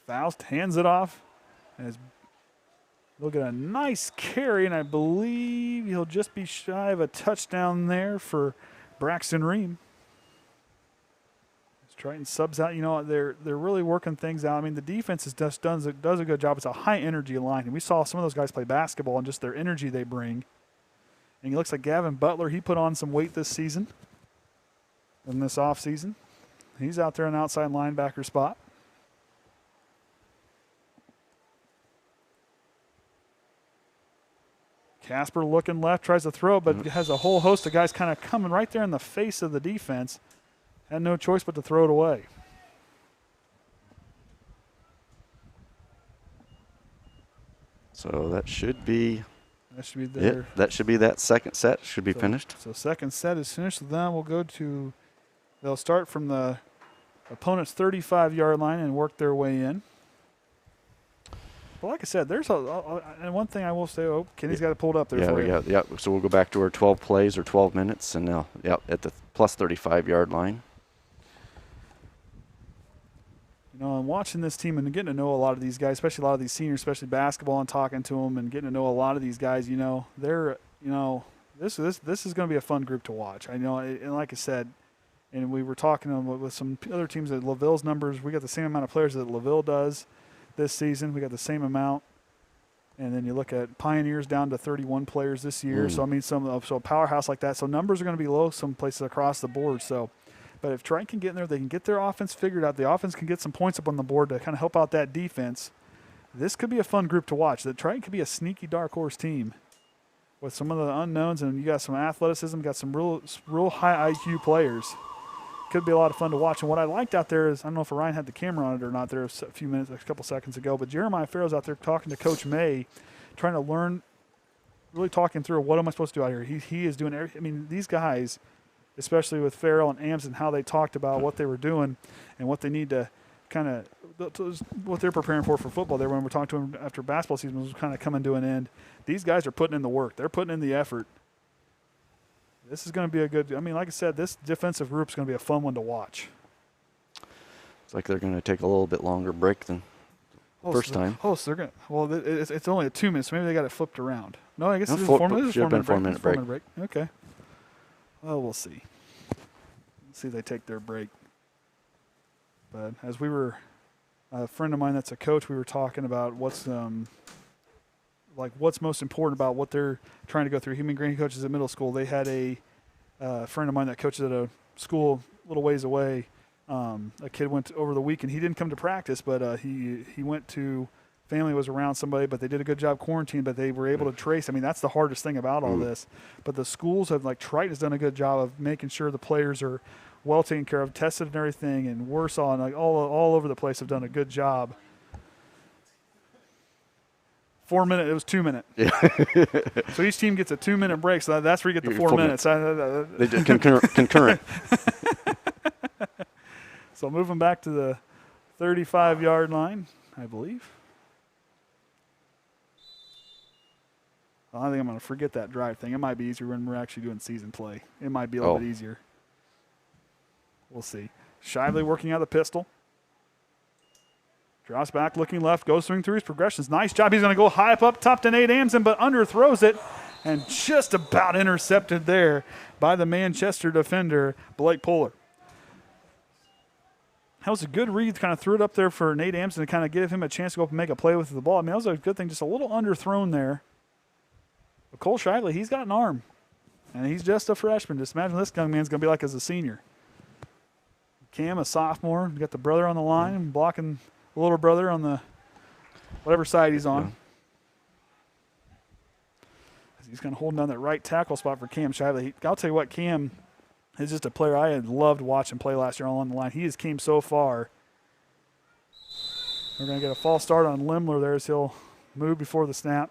Faust hands it off. And he'll get a nice carry, and I believe he'll just be shy of a touchdown there for Braxton Ream. Triton subs out. You know, they're really working things out. I mean, the defense does a good job. It's a high-energy line, and we saw some of those guys play basketball and just their energy they bring. And it looks like Gavin Butler, he put on some weight this season, in this offseason. He's out there on the outside linebacker spot. Casper looking left, tries to throw, but has a whole host of guys kind of coming right there in the face of the defense. Had no choice but to throw it away. So that should be there. It. That should be that second set. Should be finished. So second set is finished. Then we'll go to, they'll start from the opponent's 35-yard line and work their way in. But like I said, there's and one thing I will say, Kenny's got it pulled up there for you. Yeah. So we'll go back to our 12 plays or 12 minutes, and now, at the plus 35-yard line. You know, and watching this team and getting to know a lot of these guys, especially a lot of these seniors, especially basketball, and talking to them and getting to know a lot of these guys, you know, this is going to be a fun group to watch. I know, and like I said, and we were talking with some other teams at LaVille's numbers. We got the same amount of players that LaVille does this season. We got the same amount. And then you look at Pioneers down to 31 players this year. So, I mean, so a powerhouse like that. So numbers are going to be low some places across the board. So, but if Triton can get in there, they can get their offense figured out. The offense can get some points up on the board to kind of help out that defense. This could be a fun group to watch. The Triton could be a sneaky dark horse team with some of the unknowns, and you got some athleticism, got some real high IQ players. Could be a lot of fun to watch. And what I liked out there is, I don't know if Orion had the camera on it or not there a couple seconds ago, but Jeremiah Farrell's out there talking to Coach May, trying to learn, really talking through what am I supposed to do out here. He is doing everything. I mean, these guys, especially with Farrell and Ames and how they talked about what they were doing and what they need to kind of, what they're preparing for football there when we're talking to them after basketball season was kind of coming to an end. These guys are putting in the work. They're putting in the effort. This is going to be a good, I mean, like I said, this defensive group is going to be a fun one to watch. It's like they're going to take a little bit longer break than first time. So they're going to, well, it's only a 2 minutes, so maybe they got it flipped around. No, I guess it's a 4 minute break. 4 minute break. Okay. Well, we'll see. Let's see if they take their break. But as we were, a friend of mine that's a coach, we were talking about what's most important about what they're trying to go through. He coaches at middle school. They had a friend of mine that coaches at a school a little ways away. A kid went over the week, and he didn't come to practice, but he went to – family was around somebody, but they did a good job quarantining, but they were able to trace. I mean, that's the hardest thing about all this. But the schools have, like Triton has done a good job of making sure the players are well taken care of, tested and everything, and Warsaw and like all over the place have done a good job. 4 minute, it was 2 minute. Yeah. So each team gets a 2 minute break, so that's where you get the 4 minutes. They did concurrent. So moving back to the 35-yard line, I believe. I think I'm going to forget that drive thing. It might be easier when we're actually doing season play. It might be a little bit easier. We'll see. Shively working out the pistol. Drops back, looking left, goes through his progressions. Nice job. He's going to go high up top to Nate Amson, but underthrows it and just about intercepted there by the Manchester defender, Blake Puller. That was a good read, kind of threw it up there for Nate Amson to kind of give him a chance to go up and make a play with the ball. I mean, that was a good thing, just a little underthrown there. But Cole Shively, he's got an arm, and he's just a freshman. Just imagine this young man's going to be like as a senior. Cam, a sophomore, you got the brother on the line, blocking the little brother on the whatever side he's on. He's kind of holding down that right tackle spot for Cam Shively. I'll tell you what, Cam is just a player I had loved watching play last year along the line. He has came so far. We're going to get a false start on Lemler there as he'll move before the snap.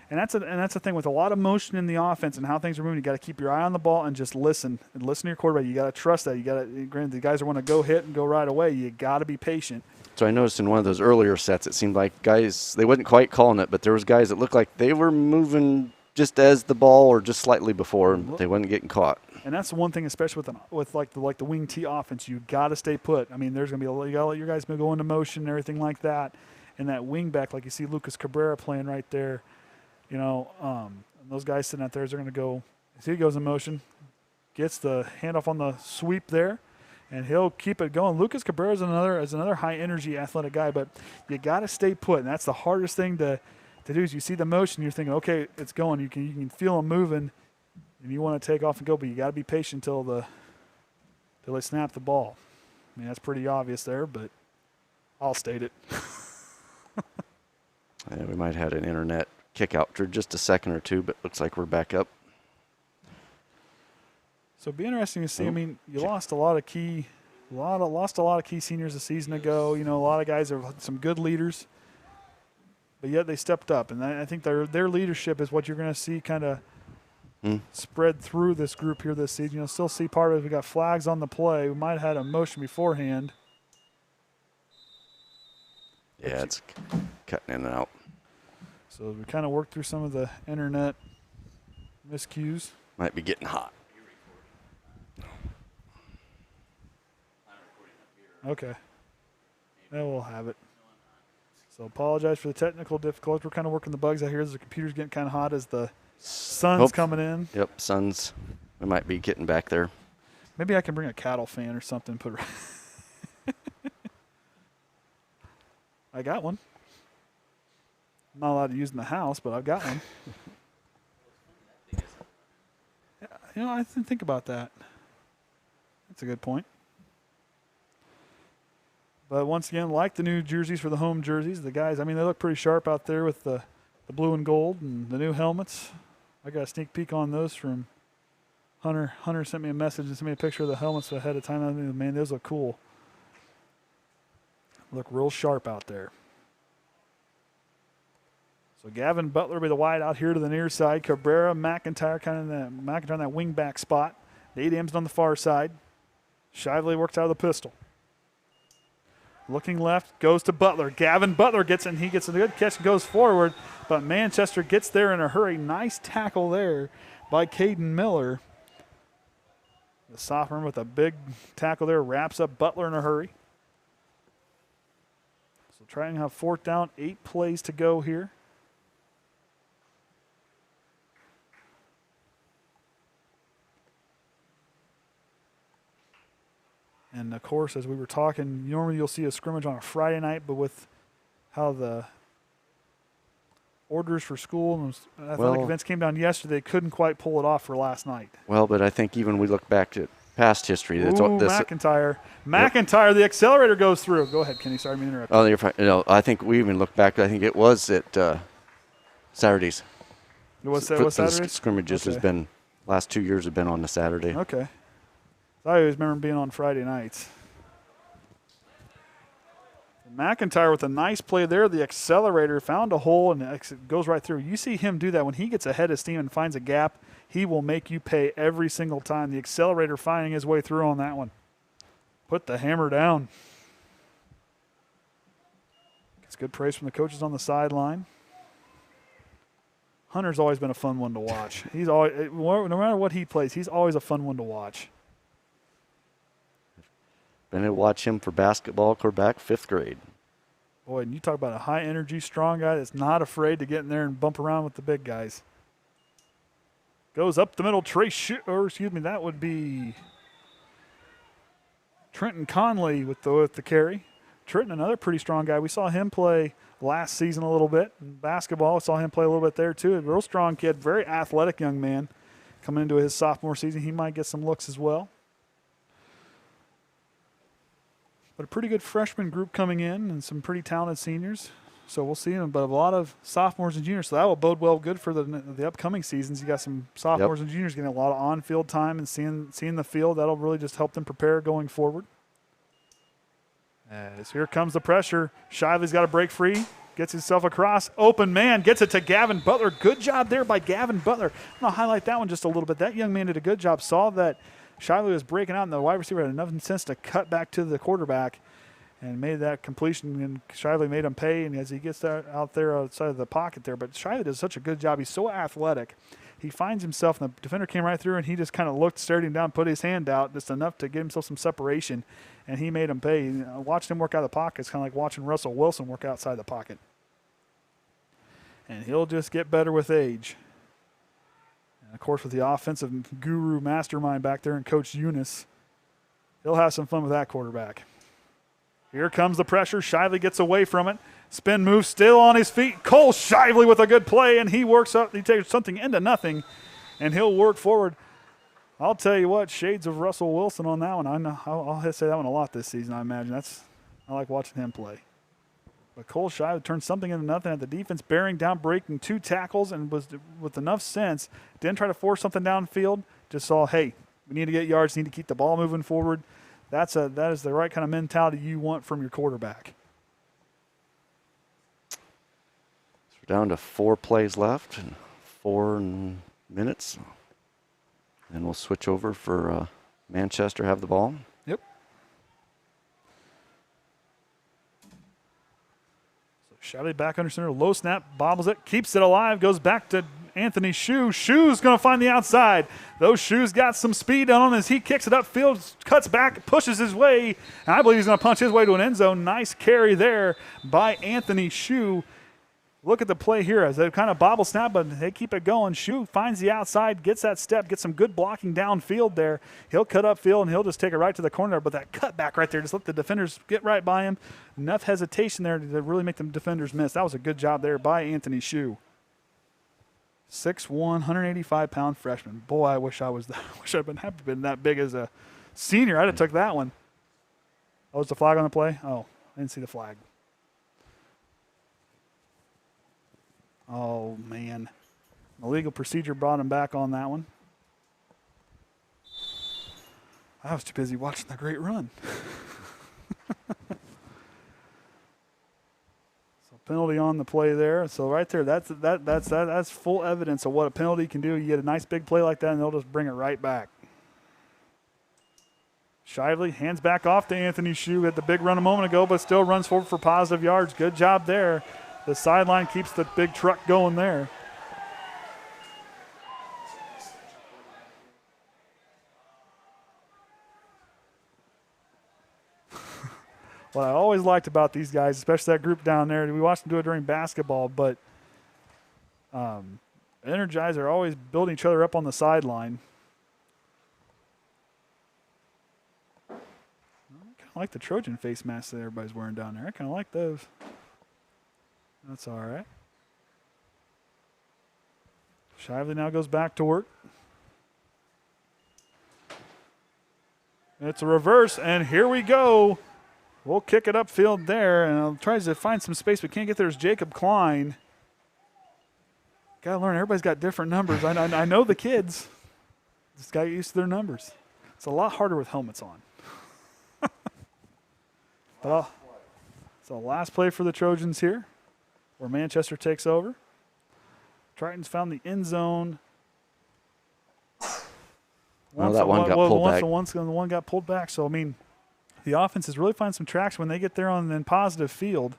And that's the thing with a lot of motion in the offense and how things are moving. You got to keep your eye on the ball and just listen to your quarterback. You got to trust that. You got to. Granted, the guys are want to go hit and go right away. You got to be patient. So I noticed in one of those earlier sets, it seemed like guys they wasn't quite calling it, but there was guys that looked like they were moving just as the ball or just slightly before, and they wasn't getting caught. And that's the one thing, especially with the wing T offense, you got to stay put. I mean, there's going to be you got to let your guys go into motion and everything like that. And that wing back, like you see Lucas Cabrera playing right there, you know, and those guys sitting out there, they're going to go. See, he goes in motion, gets the handoff on the sweep there, and he'll keep it going. Lucas Cabrera is another high energy athletic guy, but you got to stay put, and that's the hardest thing to do. Is you see the motion, you're thinking, okay, it's going. You can feel them moving. And you want to take off and go, but you got to be patient till they snap the ball. I mean, that's pretty obvious there, but I'll state it. Yeah, we might have had an internet kick out for just a second or two, but looks like we're back up. So it'd be interesting to see. I mean, you lost a lot of key seniors a season ago. You know, a lot of guys are some good leaders, but yet they stepped up, and I think their leadership is what you're going to see kind of spread through this group here this season. You'll still see part of it. We got flags on the play. We might have had a motion beforehand. Yeah, it's cutting in and out. So we kind of worked through some of the internet miscues. Might be getting hot. Okay. Then we'll have it. So apologize for the technical difficulties. We're kind of working the bugs out here as the computer's getting kind of hot as the sun's coming in. Yep, sun's. We might be getting back there. Maybe I can bring a cattle fan or something and put it. I got one. I'm not allowed to use in the house, but I've got one. Yeah, you know, I didn't think about that. That's a good point. But once again, like the new jerseys for the home jerseys, the guys, I mean, they look pretty sharp out there with the blue and gold and the new helmets. I got a sneak peek on those from Hunter. Hunter sent me a message and sent me a picture of the helmets ahead of time. I mean, man, those look cool. Look real sharp out there. So Gavin Butler will be the wide out here to the near side. Cabrera, McIntyre, McIntyre on that wing back spot. Nate Amsden on the far side. Shively works out of the pistol. Looking left, goes to Butler. Gavin Butler gets in. He gets a good catch and goes forward, but Manchester gets there in a hurry. Nice tackle there by Caden Miller. The sophomore with a big tackle there wraps up Butler in a hurry. So trying to have fourth down, 8 plays to go here. And, of course, as we were talking, normally you'll see a scrimmage on a Friday night, but with how the orders for school and athletic events came down yesterday, they couldn't quite pull it off for last night. Well, but I think even we look back to past history. McIntyre. McIntyre, the accelerator goes through. Go ahead, Kenny. Sorry, I'm interrupting. Oh, you're fine. No, I think we even look back. I think it was at Saturdays. What Saturdays? The scrimmages has been, last 2 years have been on the Saturday. Okay. I always remember being on Friday nights. McIntyre with a nice play there. The accelerator found a hole and it goes right through. You see him do that. When he gets ahead of steam and finds a gap, he will make you pay every single time. The accelerator finding his way through on that one. Put the hammer down. Gets good praise from the coaches on the sideline. Hunter's always been a fun one to watch. He's always, no matter what he plays, he's always a fun one to watch. Been able to watch him for basketball, quarterback, 5th grade. Boy, and you talk about a high-energy, strong guy that's not afraid to get in there and bump around with the big guys. Goes up the middle, that would be Trenton Conley with the carry. Triton, another pretty strong guy. We saw him play last season a little bit in basketball. We saw him play a little bit there too. A real strong kid, very athletic young man. Coming into his sophomore season, he might get some looks as well. But a pretty good freshman group coming in and some pretty talented seniors. So we'll see them. But a lot of sophomores and juniors. So that will bode well good for the upcoming seasons. You got some sophomores and juniors getting a lot of on-field time and seeing the field. That'll really just help them prepare going forward. As here comes the pressure. Shively's got to break free. Gets himself across. Open man. Gets it to Gavin Butler. Good job there by Gavin Butler. I'm going to highlight that one just a little bit. That young man did a good job. Saw that Shively was breaking out, and the wide receiver had enough sense to cut back to the quarterback and made that completion, and Shively made him pay, and as he gets out there outside of the pocket there. But Shively does such a good job. He's so athletic. he finds himself, and the defender came right through, and he just kind of looked, stared him down, put his hand out, just enough to get himself some separation, and he made him pay. Watching him work out of the pocket is kind of like watching Russell Wilson work outside the pocket. And he'll just get better with age. And, of course, with the offensive guru mastermind back there and Coach Eunice, he'll have some fun with that quarterback. Here comes the pressure. Shively gets away from it. Spin move, still on his feet. Cole Shively with a good play, and he works up. He takes something into nothing, and he'll work forward. I'll tell you what, shades of Russell Wilson on that one. I know I'll say that one a lot this season, I imagine. I like watching him play. But Cole Shively turned something into nothing at the defense, bearing down, breaking 2 tackles, and was with enough sense. Didn't try to force something downfield. Just saw, hey, we need to get yards, need to keep the ball moving forward. That is the right kind of mentality you want from your quarterback. So we're down to 4 plays left and 4 minutes. Then we'll switch over for Manchester have the ball. Yep. So Shively back under center, low snap, bobbles it, keeps it alive, goes back to Anthony Shue. Shue's going to find the outside. Those Shoes got some speed on him as he kicks it upfield, cuts back, pushes his way. And I believe he's going to punch his way to an end zone. Nice carry there by Anthony Shue. Look at the play here as they kind of bobble snap, but they keep it going. Shue finds the outside, gets that step, gets some good blocking downfield there. He'll cut upfield, and he'll just take it right to the corner. But that cutback right there, just let the defenders get right by him. Enough hesitation there to really make the defenders miss. That was a good job there by Anthony Shue. 6'1", 185-pound freshman. Boy, I wish I was. Wish I'd been that big as a senior. I'd have took that one. Oh, was the flag on the play? Oh, I didn't see the flag. Oh man, the legal procedure brought him back on that one. I was too busy watching the great run. Penalty on the play there. So right there, that's full evidence of what a penalty can do. You get a nice big play like that, and they'll just bring it right back. Shively hands back off to Anthony Shue. Had the big run a moment ago, but still runs forward for positive yards. Good job there. The sideline keeps the big truck going there. What I always liked about these guys, especially that group down there, we watched them do it during basketball, but Energize are always building each other up on the sideline. I kind of like the Trojan face masks that everybody's wearing down there. I kind of like those. That's all right. Shively now goes back to work. It's a reverse, and here we go. We'll kick it upfield there, and tries to find some space, but can't get there. Is Jacob Klein. Got to learn. Everybody's got different numbers. I know the kids. Just got used to their numbers. It's a lot harder with helmets on. But so last play for the Trojans here, where Manchester takes over. Triton's found the end zone. Well, that one got pulled back. One got pulled back. So I mean, the offense is really finding some traction when they get there on the positive field.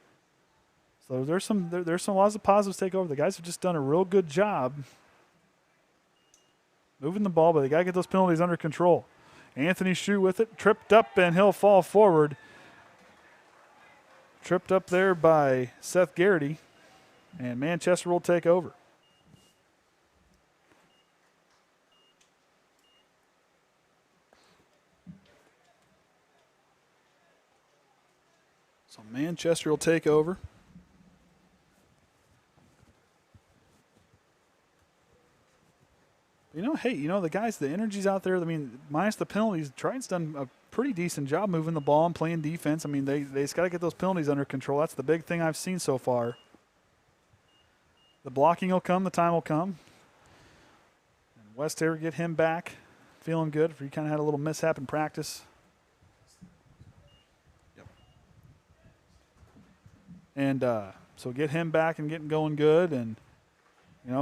So there's some lots of positives take over. The guys have just done a real good job moving the ball, but they got to get those penalties under control. Anthony Shue with it, tripped up, and he'll fall forward. Tripped up there by Seth Garrity, and Manchester will take over. So Manchester will take over. The guys, the energy's out there. I mean, minus the penalties, Triton's done a pretty decent job moving the ball and playing defense. I mean, they just got to get those penalties under control. That's the big thing I've seen so far. The blocking will come. The time will come. And West Haver get him back, feeling good. He kind of had a little mishap in practice. And so get him back and getting going good. And,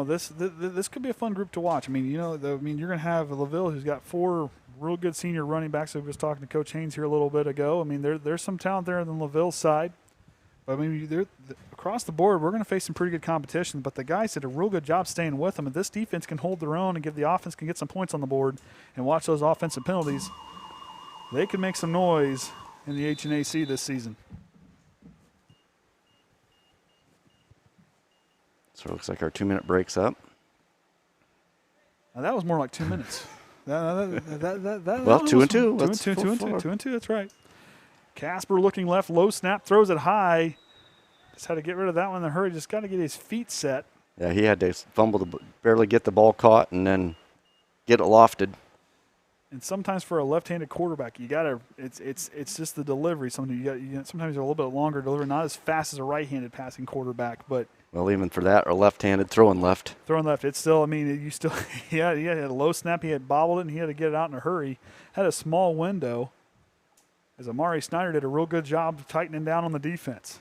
this could be a fun group to watch. I mean, you're going to have LaVille, who's got 4 real good senior running backs. I was talking to Coach Haynes here a little bit ago. I mean, there's some talent there on the LaVille side. I mean, across the board, we're going to face some pretty good competition, but the guys did a real good job staying with them. And this defense can hold their own and give the offense can get some points on the board and watch those offensive penalties. They can make some noise in the HNAC this season. So it looks like our 2-minute break's up. Now, that was more like 2 minutes. Well, 2 and 2. 2 and 2. That's right. Casper looking left, low snap, throws it high. Just had to get rid of that one in a hurry. Just got to get his feet set. Yeah, he had to fumble, barely get the ball caught, and then get it lofted. And sometimes for a left-handed quarterback, you gotta. It's just the delivery. Sometimes sometimes a little bit longer delivery, not as fast as a right-handed passing quarterback, but. Well, even for that, or left-handed throwing left. It's still. I mean, you still. He had a low snap. He had bobbled it, and he had to get it out in a hurry. Had a small window. As Amari Snyder did a real good job tightening down on the defense.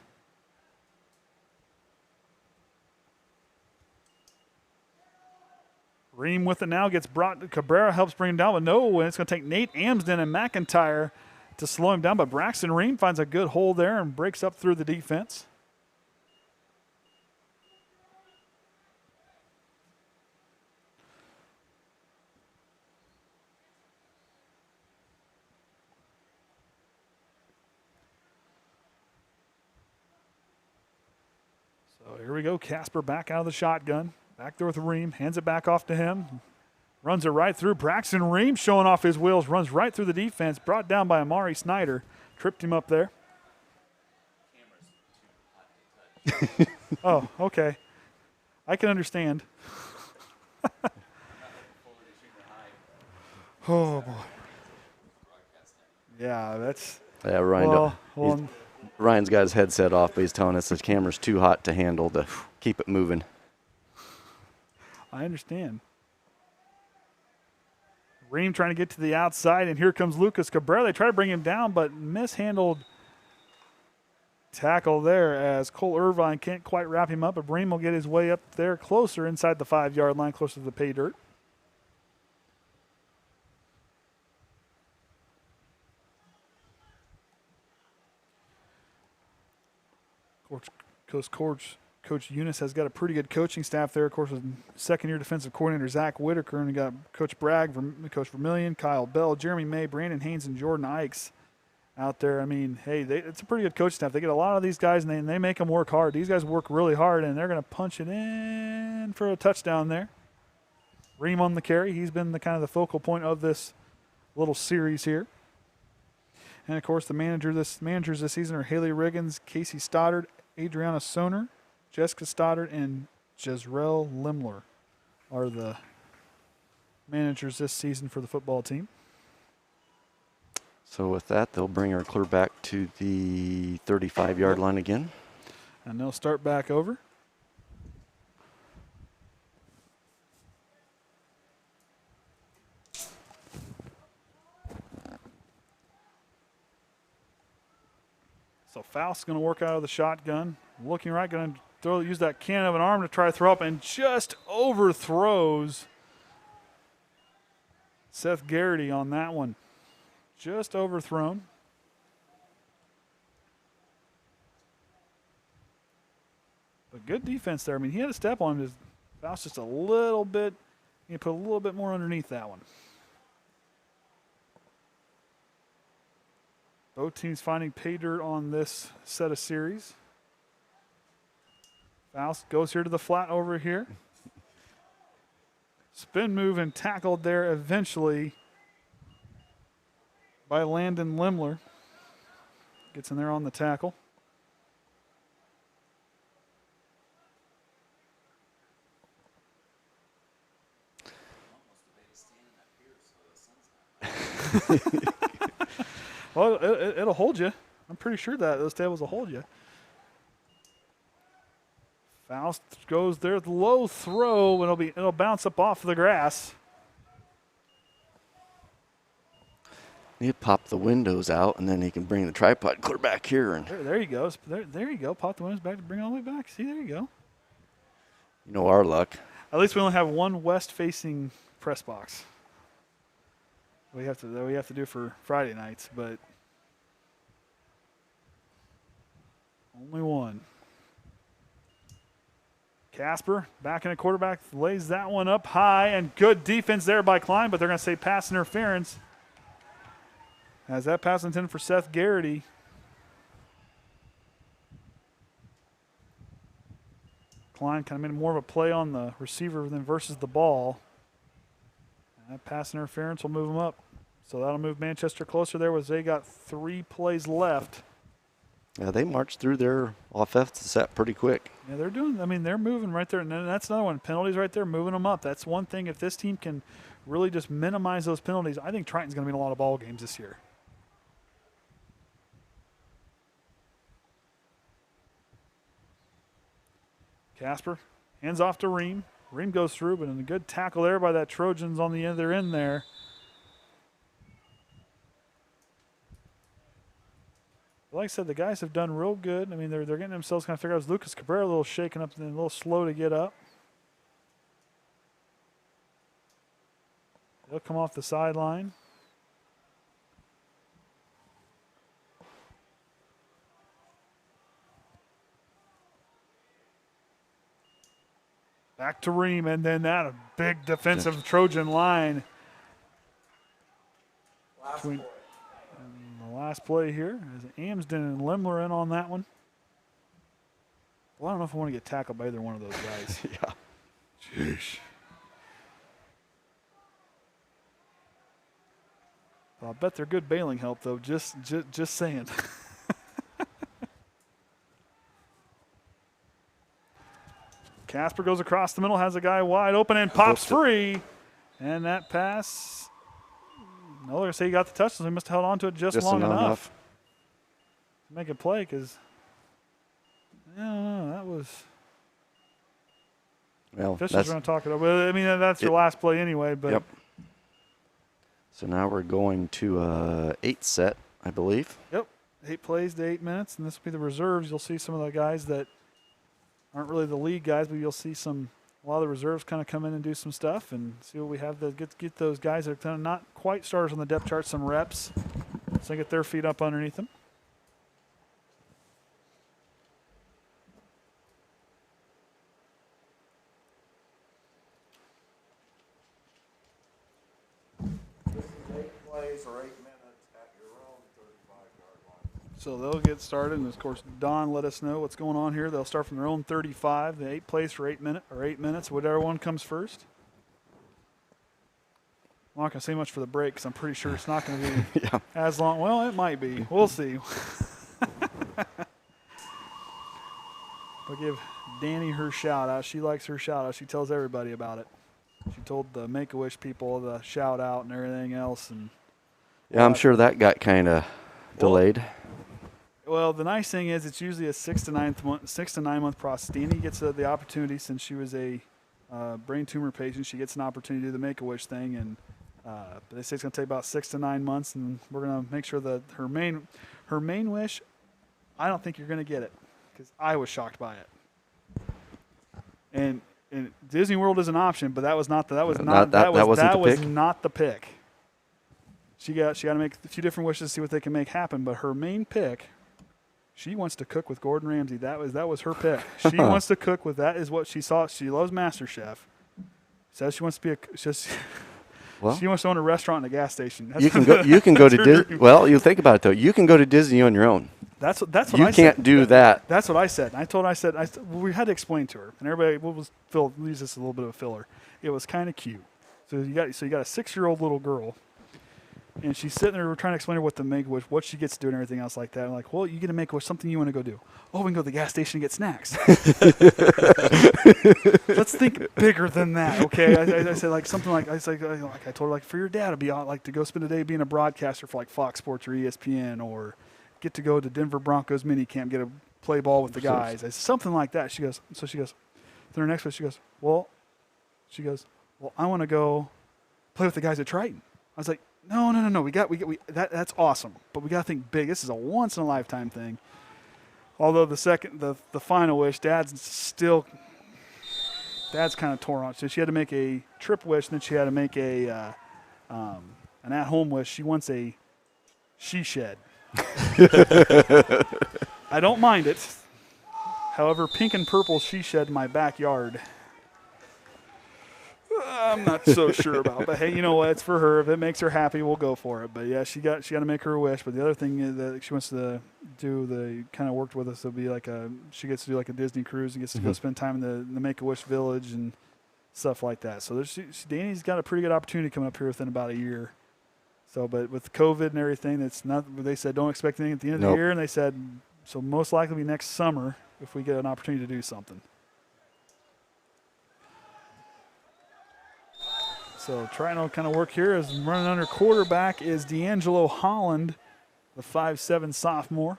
Ream with it now, gets brought. Cabrera helps bring him down, but no, and it's going to take Nate Amsden and McIntyre to slow him down. But Braxton Ream finds a good hole there and breaks up through the defense. So here we go. Casper back out of the shotgun. Back there with Ream. Hands it back off to him. Runs it right through. Braxton Ream showing off his wheels. Runs right through the defense. Brought down by Amari Snyder. Tripped him up there. Oh, okay. I can understand. Oh, boy. Yeah, that's... Yeah, Ryan. Ryan's got his headset off, but he's telling us the camera's too hot to handle to keep it moving. I understand. Ream trying to get to the outside, and here comes Lucas Cabrera. They try to bring him down, but mishandled tackle there as Cole Irvine can't quite wrap him up, but Ream will get his way up there closer inside the 5-yard line, closer to the pay dirt. Coach Eunice has got a pretty good coaching staff there. Of course, with second-year defensive coordinator Zach Whitaker, and we got Coach Bragg, Coach Vermillion, Kyle Bell, Jeremy May, Brandon Haynes, and Jordan Ikes out there. I mean, hey, it's a pretty good coaching staff. They get a lot of these guys, and they make them work hard. These guys work really hard, and they're going to punch it in for a touchdown there. Ream on the carry. He's been the kind of the focal point of this little series here. And, of course, the managers this season are Haley Riggins, Casey Stoddard, Adriana Soner, Jessica Stoddard, and Jezreel Lemler are the managers this season for the football team. So with that, they'll bring her clear back to the 35-yard line again. And they'll start back over. So Faust's going to work out of the shotgun. Looking right, going to use that cannon of an arm to try to throw up, and just overthrows Seth Garrity on that one. Just overthrown. But good defense there. I mean, he had a step on him. Faust just a little bit. He put a little bit more underneath that one. Both teams finding pay dirt on this set of series. Faust goes here to the flat over here. Spin move and tackled there eventually by Landon Lemler. Gets in there on the tackle. Well, it'll hold you. I'm pretty sure that those tables will hold you. Faust goes there, the low throw, and it'll bounce up off the grass. You pop the windows out, and then he can bring the tripod clear back here. And there he goes. There you go. Pop the windows back to bring it all the way back. See, there you go. You know our luck. At least we only have one west-facing press box. We have to do for Friday nights, but only one. Casper back in a quarterback, lays that one up high, and good defense there by Klein, but they're going to say pass interference. As that pass intended for Seth Garrity. Klein kind of made more of a play on the receiver than versus the ball. And that pass interference will move them up. So that'll move Manchester closer there as they got 3 plays left. Yeah, they marched through their offensive set pretty quick. Yeah, they're moving right there. And that's another one. Penalties right there, moving them up. That's one thing. If this team can really just minimize those penalties, I think Triton's going to be in a lot of ball games this year. Casper, hands off to Ream. Ream goes through, but in a good tackle there by that Trojans on the other end there. Like I said, the guys have done real good. I mean, they're getting themselves kind of figured out. Lucas Cabrera a little shaken up and a little slow to get up. He'll come off the sideline. Back to Ream, and then that a big defensive Trojan line. Between the last play here is Amsden and Lemler in on that one. Well, I don't know if I want to get tackled by either one of those guys. Yeah. Jeez. Well, I bet they're good bailing help, though. Just saying. Casper goes across the middle, has a guy wide open, and pops free. And that pass, no, they're going to say he got the touch, so he must have held on to it just long enough to make a play, because, I don't know, that was. Well, officials are going to talk it over. I mean, that's your last play anyway. But yep. So now we're going to 8 set, I believe. Yep, 8 plays to 8 minutes, and this will be the reserves. You'll see some of the guys that aren't really the lead guys, but you'll see a lot of the reserves kind of come in and do some stuff and see what we have to get those guys that are kind of not quite starters on the depth chart some reps, so they get their feet up underneath them. Plays or 8 minutes at your own 35-yard line. So they'll get started, and of course Don let us know what's going on here. They'll start from their own 35. The 8 plays for 8 minutes, whatever one comes first. I'm not going to say much for the break because I'm pretty sure it's not going to be as long. Well, it might be. We'll see. I'll give Danny her shout out. She likes her shout out. She tells everybody about it. She told the Make-A-Wish people the shout out and everything else. And yeah, I'm sure that got kind of delayed. Well, the nice thing is it's usually a 6 to 9 month process. Danny gets the opportunity since she was a brain tumor patient. She gets an opportunity to do the Make-A-Wish thing, and they say it's going to take about 6 to 9 months, and we're going to make sure that her main wish, I don't think you're going to get it because I was shocked by it. And Disney World is an option, but that was not the pick. She got to make a few different wishes to see what they can make happen, but her main pick, she wants to cook with Gordon Ramsay. That was her pick. She wants to cook with that is what she saw. She loves MasterChef. Says she wants to be she wants to own a restaurant and a gas station. You can go to Disney. Well, you think about it though. You can go to Disney on your own. That's what I said. You can't do that. That's what I said. I said we had to explain to her, and everybody we'll use this as a little bit of a filler. It was kind of cute. So you got a 6-year-old little girl, and she's sitting there. We're trying to explain to her what the Make-A-Wish, what she gets to do, and everything else like that. I'm like, well, you get to Make-A-Wish something you want to go do. Oh, we can go to the gas station and get snacks. Let's think bigger than that, okay? I said like something like I told her like for your dad to be like to go spend a day being a broadcaster for like Fox Sports or ESPN, or get to go to Denver Broncos mini camp, get to play ball with the guys. I said, something like that. She goes. Then her next one, she goes, well, I want to go play with the guys at Triton. I was like, no. That's awesome, but we got to think big. This is a once in a lifetime thing. Although the final wish, Dad's kind of tore on. So she had to make a trip wish, then she had to make an at-home wish. She wants a she shed. I don't mind it. However, pink and purple she shed in my backyard. I'm not so sure about, but hey, you know what? It's for her. If it makes her happy, we'll go for it. But yeah, she got to make her wish. But the other thing is that she wants to do, the kind of worked with us. It'll be like she gets to do like a Disney cruise and gets to go spend time in the Make-A-Wish village and stuff like that. So Danny's got a pretty good opportunity coming up here within about a year. So, but with COVID and everything, it's not. They said don't expect anything at the end of the year, and they said so most likely be next summer if we get an opportunity to do something. So trying to kind of work here as running under quarterback is D'Angelo Holland, the 5'7" sophomore.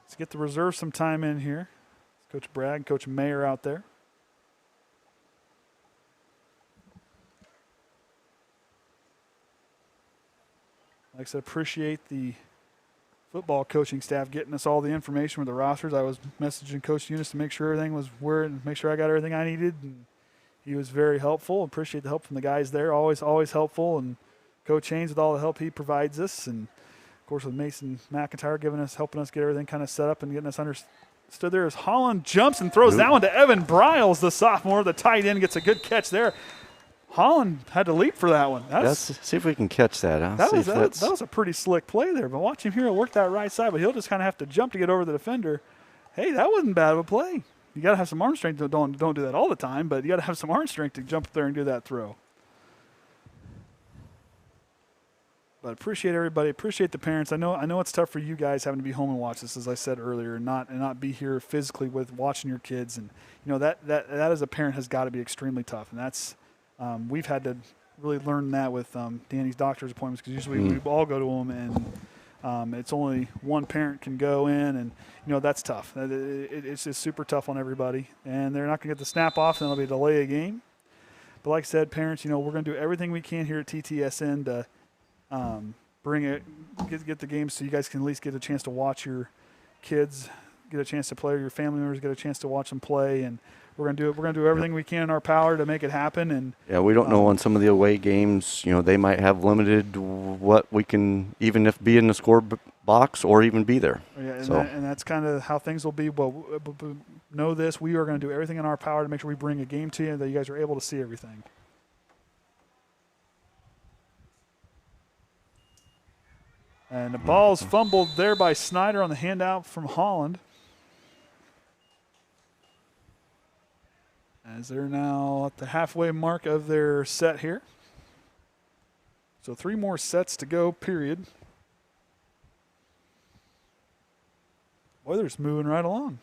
Let's get the reserve some time in here. Coach Bragg, Coach Mayer out there. Like I said, appreciate the football coaching staff getting us all the information with the rosters. I was messaging Coach Eunice to make sure everything was where and make sure I got everything I needed. And he was very helpful. Appreciate the help from the guys there. Always helpful. And Coach Haynes with all the help he provides us. And, of course, with Mason McIntyre helping us get everything kind of set up and getting us understood there as Holland jumps and throws that one to Evan Bryles, the sophomore. The tight end gets a good catch there. Holland had to leap for that one. Let's see if we can catch that. That was a pretty slick play there. But watch him here work that right side, but he'll just kind of have to jump to get over the defender. Hey, that wasn't bad of a play. You got to have some arm strength. Don't do that all the time, but you got to have some arm strength to jump up there and do that throw. But appreciate everybody. Appreciate the parents. I know it's tough for you guys having to be home and watch this, as I said earlier, and not be here physically with watching your kids. And that as a parent has got to be extremely tough, and that's. We've had to really learn that with Danny's doctor's appointments because usually we all go to them and it's only one parent can go in and, that's tough. It's just super tough on everybody. And they're not going to get the snap off and it'll be a delay a game. But like I said, parents, we're going to do everything we can here at TTSN to get the games so you guys can at least get a chance to watch your kids, get a chance to play, or your family members get a chance to watch them play. And we're gonna do everything we can in our power to make it happen. And yeah, we don't know on some of the away games, they might have limited what we can even if be in the score box or even be there. Yeah, and that's kind of how things will be. Well, know this: we are going to do everything in our power to make sure we bring a game to you that you guys are able to see everything. And the ball's fumbled there by Snyder on the handout from Holland. As they're now at the halfway mark of their set here. So 3 more sets to go, period. Weather's moving right along.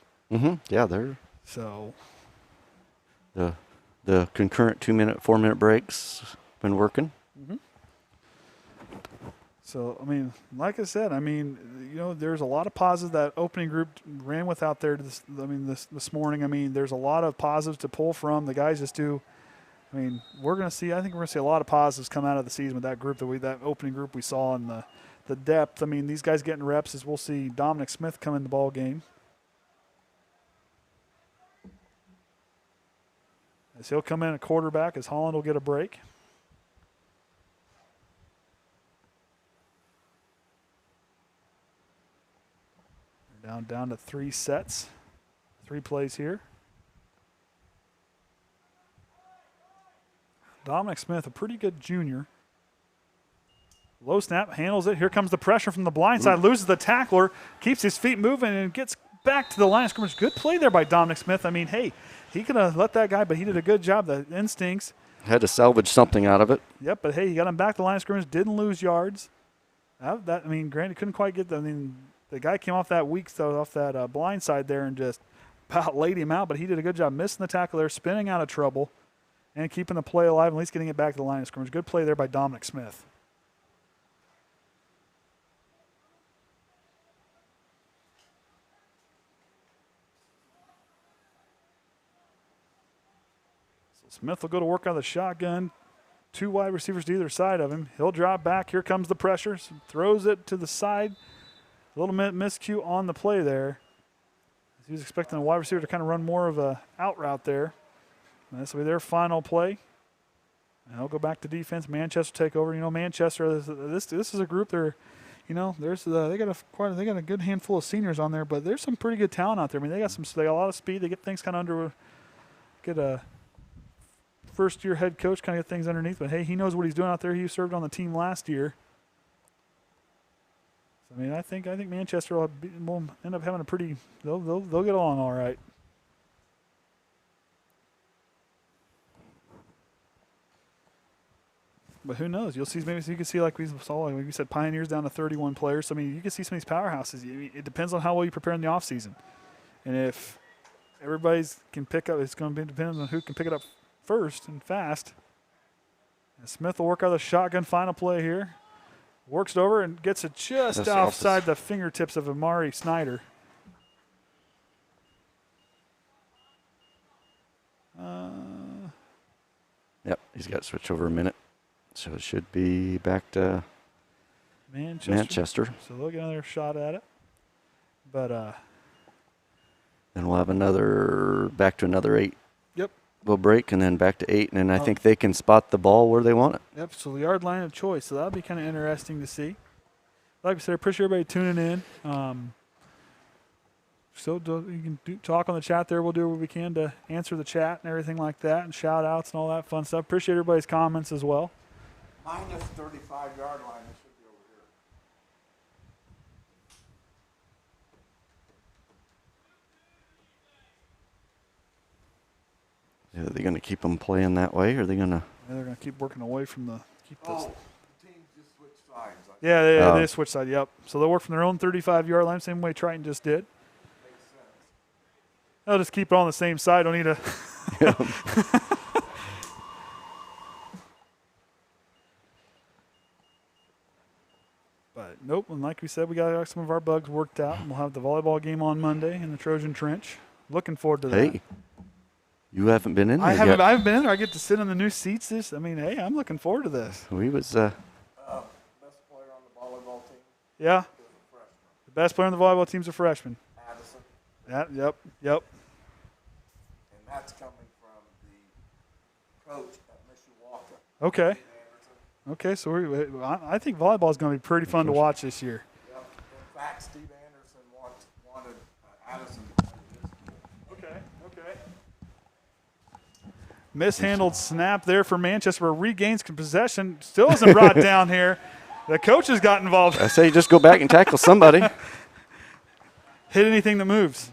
Yeah, they're. So. The concurrent 2-minute, 4-minute breaks been working. So, like I said, there's a lot of positives that opening group ran with out there this morning. There's a lot of positives to pull from. The guys just do. I think we're going to see a lot of positives come out of the season with that group that opening group we saw in the depth. These guys getting reps as we'll see Dominic Smith come in the ball game. As he'll come in at quarterback as Holland will get a break. Down to 3 sets, 3 plays here. Dominic Smith, a pretty good junior. Low snap, handles it. Here comes the pressure from the blind side, loses the tackler, keeps his feet moving, and gets back to the line of scrimmage. Good play there by Dominic Smith. He could have let that guy, but he did a good job. The instincts. Had to salvage something out of it. Yep, but hey, he got him back to the line of scrimmage, didn't lose yards. Granted, couldn't quite get the guy came off that blind side there and just about laid him out, but he did a good job missing the tackle there, spinning out of trouble, and keeping the play alive, at least getting it back to the line of scrimmage. Good play there by Dominic Smith. So Smith will go to work on the shotgun. 2 wide receivers to either side of him. He'll drop back. Here comes the pressure. Throws it to the side. A little miscue on the play there. He was expecting the wide receiver to kind of run more of a out route there. And this will be their final play. And they'll go back to defense. Manchester take over. Manchester, this is a group. They're, you know, there's they got a good handful of seniors on there, but there's some pretty good talent out there. I mean, they got a lot of speed. They get things kind of get a first-year head coach kind of get things underneath. But hey, he knows what he's doing out there. He served on the team last year. So, I mean, I think Manchester will end up having a pretty. They'll get along all right. But who knows? You'll see. Maybe you can see like we saw. Like we said, Pioneers down to 31 players. So, I mean, you can see some of these powerhouses. It depends on how well you prepare in the off season, and if everybody's can pick up, it's going to be dependent on who can pick it up first and fast. And Smith will work out the shotgun final play here. Works it over and gets it just outside the fingertips of Amari Snyder. Yep, he's got to switch over a minute. So it should be back to Manchester. So they'll get another shot at it. But then we'll have back to another 8. Yep. We'll break and then back to 8, and then I think they can spot the ball where they want it. Yep, so the yard line of choice. So that'll be kind of interesting to see. Like I said, I appreciate everybody tuning in. So you can talk on the chat there. We'll do what we can to answer the chat and everything like that, and shout outs and all that fun stuff. Appreciate everybody's comments as well. Minus 35-yard line. It should be over here. Are they going to keep them playing that way, or are they going to? Yeah, they're going to keep working away from the. The teams just switch sides. Yeah, they switch side. Yep. So they'll work from their own 35-yard line, same way Triton just did. Makes sense. They'll just keep it on the same side. Don't need to. But nope. And like we said, we got some of our bugs worked out, and we'll have the volleyball game on Monday in the Trojan Trench. Looking forward to that. Hey, you haven't been in there yet. I haven't been in there. I get to sit in the new seats. Hey, I'm looking forward to this. We was. Best player on the volleyball team Yeah. is a freshman. The best player on the volleyball team's a freshman. Addison. Yep. And that's coming from the coach at Mishawaka. Okay. Anderson. Okay, so I think volleyball is going to be pretty fun to watch this year. Yep. In fact, Steve Anderson wanted Addison to play his school. Okay. Mishandled snap there for Manchester, where regains possession. Still isn't brought down here. The coaches got involved. I say just go back and tackle somebody. Hit anything that moves.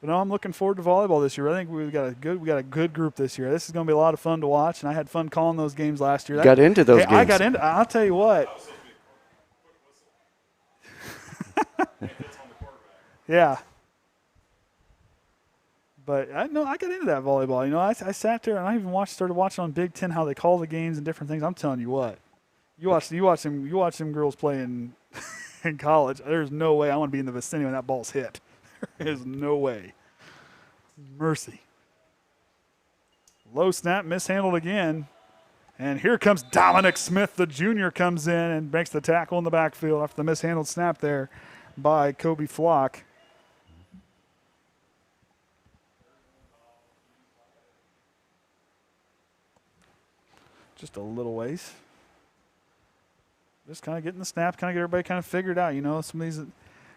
But no, I'm looking forward to volleyball this year. I think we got a good group this year. This is going to be a lot of fun to watch, and I had fun calling those games last year. Got into those games. I'll tell you what. Yeah. But I got into that volleyball. You know, I sat there and I even started watching on Big Ten how they call the games and different things. I'm telling you what, you watch them girls play in college. There's no way I want to be in the vicinity when that ball's hit. There is no way. Mercy. Low snap, mishandled again. And here comes Dominic Smith, the junior, comes in and makes the tackle in the backfield after the mishandled snap there by Kobe Flock. Just a little ways. Just kind of getting the snap, kind of get everybody kind of figured out. You know, some of these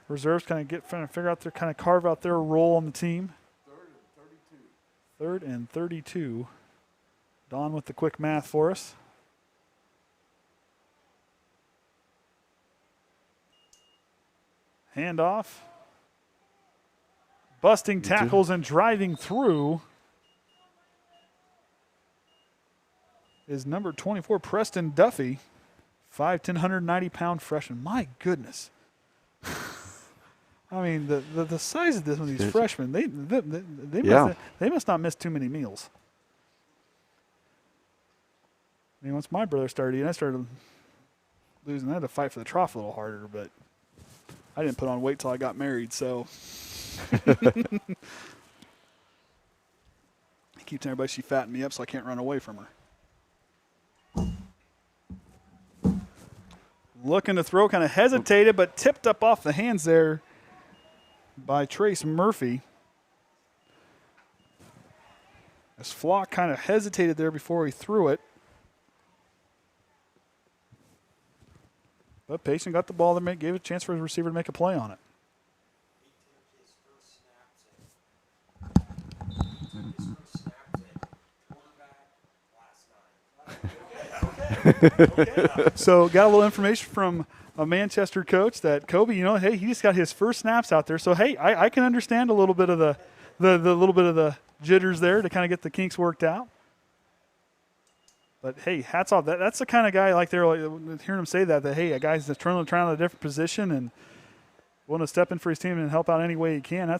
reserves trying to figure out kind of carve out their role on the team. 3rd and 32. Don with the quick math for us. Handoff. Busting tackles and driving through is number 24, Preston Duffy. 5'10", 190-pound freshman. My goodness. I mean, the size of this one, these freshmen, they must not miss too many meals. I mean, once my brother started eating, I started losing. I had to fight for the trough a little harder, but I didn't put on weight till I got married, so. I keep telling everybody she fattened me up so I can't run away from her. Looking to throw, kind of hesitated, but tipped up off the hands there by Trace Murphy. As Flock kind of hesitated there before he threw it. But Payson got the ball there, gave a chance for his receiver to make a play on it. So got a little information from a Manchester coach that Kobe, hey, he just got his first snaps out there. So hey, I can understand a little bit of the little bit of the jitters there to kind of get the kinks worked out. But hey, hats off. That's the kind of guy like hearing him say that hey, a guy's just trying out a different position and willing to step in for his team and help out any way he can.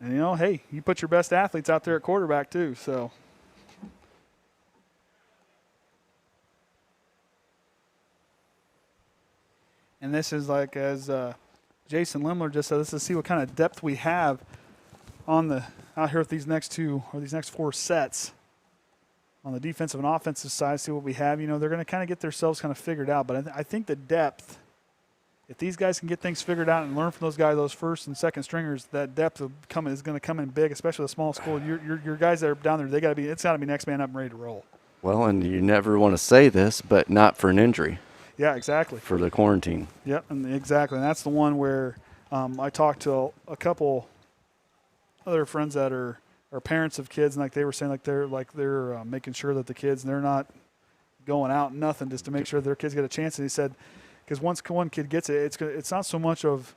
Hey, you put your best athletes out there at quarterback too. So. And this is like, as Jason Lemler just said, this is to see what kind of depth we have out here with these next 4 sets on the defensive and offensive side. See what we have. They're going to kind of get themselves kind of figured out. But I think the depth, if these guys can get things figured out and learn from those guys, those first and second stringers, that depth is going to come in big, especially with a small school. Your guys that are down there, it's got to be next man up and ready to roll. Well, and you never want to say this, but not for an injury. Yeah, exactly. For the quarantine. Yep, exactly. And that's the one where I talked to a couple other friends that are parents of kids, and they were saying they're making sure that the kids, they're not going out nothing just to make sure their kids get a chance. And he said, because once one kid gets it, it's not so much of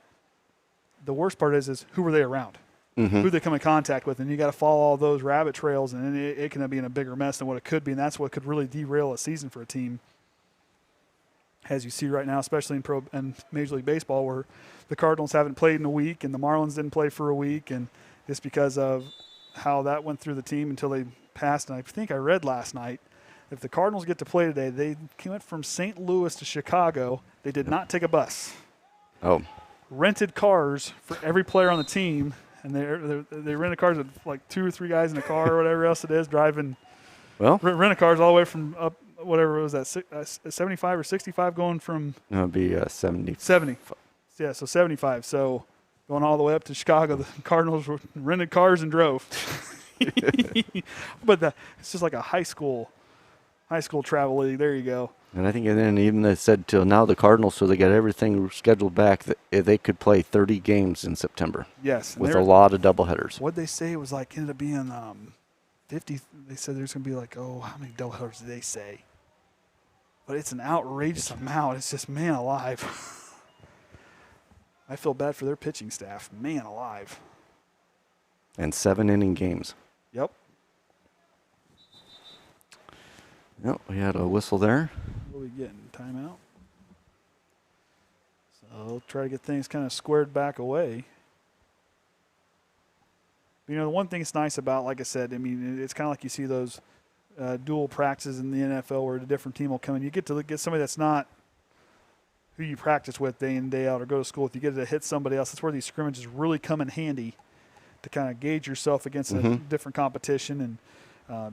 the worst part is who were they around, who they come in contact with, and you got to follow all those rabbit trails, and it can be in a bigger mess than what it could be, and that's what could really derail a season for a team. As you see right now, especially in Pro and Major League Baseball, where the Cardinals haven't played in a week and the Marlins didn't play for a week, and just because of how that went through the team until they passed. And I think I read last night, if the Cardinals get to play today, they went from St. Louis to Chicago. They did not take a bus. Oh. Rented cars for every player on the team, and they rented cars with like 2 or 3 guys in a car or whatever else it is, driving. Well, rented cars all the way from up. Whatever it was, that 75 or 65 going from. No, it'd be 70. 70. Yeah, so 75. So going all the way up to Chicago, the Cardinals rented cars and drove. But it's just like a high school travel league. There you go. And I think, and then even they said till now the Cardinals, so they got everything scheduled back, that they could play 30 games in September. Yes. With a lot of doubleheaders. What'd they say? It was ended up being 50. They said there's going to be how many doubleheaders did they say? But it's an outrageous amount. It's just, man alive. I feel bad for their pitching staff. Man alive. And 7-inning games. Yep. Yep, we had a whistle there. What are we getting? Timeout? So try to get things kind of squared back away. The one thing that's nice about, like I said, it's kind of like you see those dual practices in the NFL where a different team will come in. You get to get somebody that's not who you practice with day in, day out, or go to school with. You get to hit somebody else. That's where these scrimmages really come in handy to kind of gauge yourself against a different competition and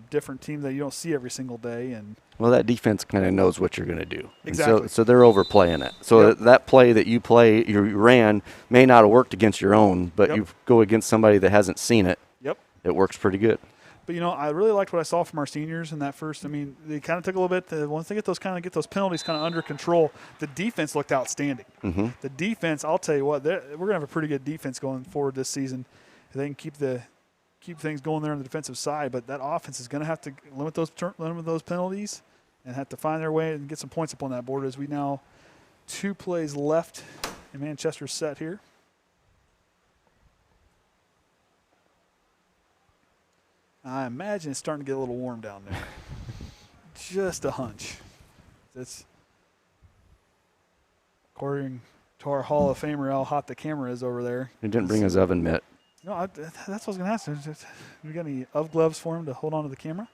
different team that you don't see every single day. And well, that defense kind of knows what you're going to do. Exactly. So they're overplaying it. So that play that you ran may not have worked against your own, but you go against somebody that hasn't seen it. Yep. It works pretty good. But, I really liked what I saw from our seniors in that first. They kind of took a little bit. Once they get those penalties kind of under control, the defense looked outstanding. Mm-hmm. The defense, I'll tell you what, we're going to have a pretty good defense going forward this season. If they can keep things going there on the defensive side, but that offense is going to have to limit those penalties and have to find their way and get some points up on that board as we now 2 plays left in Manchester's set here. I imagine it's starting to get a little warm down there. Just a hunch. That's according to our Hall of Famer, how hot the camera is over there. He didn't bring his oven mitt. No, that's what I was going to ask. You got any gloves for him to hold on to the camera?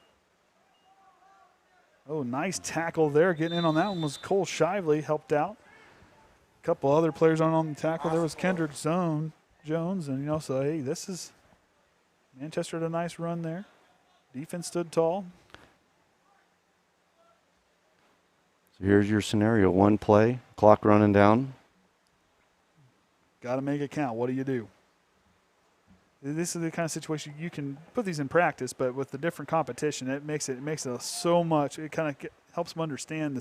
Oh, nice tackle there. Getting in on that one was Cole Shively, helped out. A couple other players on the tackle. There was Kendrick Jones, and so hey, this is Manchester had a nice run there. Defense stood tall. So here's your scenario: 1 play, clock running down. Got to make it count. What do you do? This is the kind of situation you can put these in practice, but with the different competition, it makes it so much. It kind of helps them understand the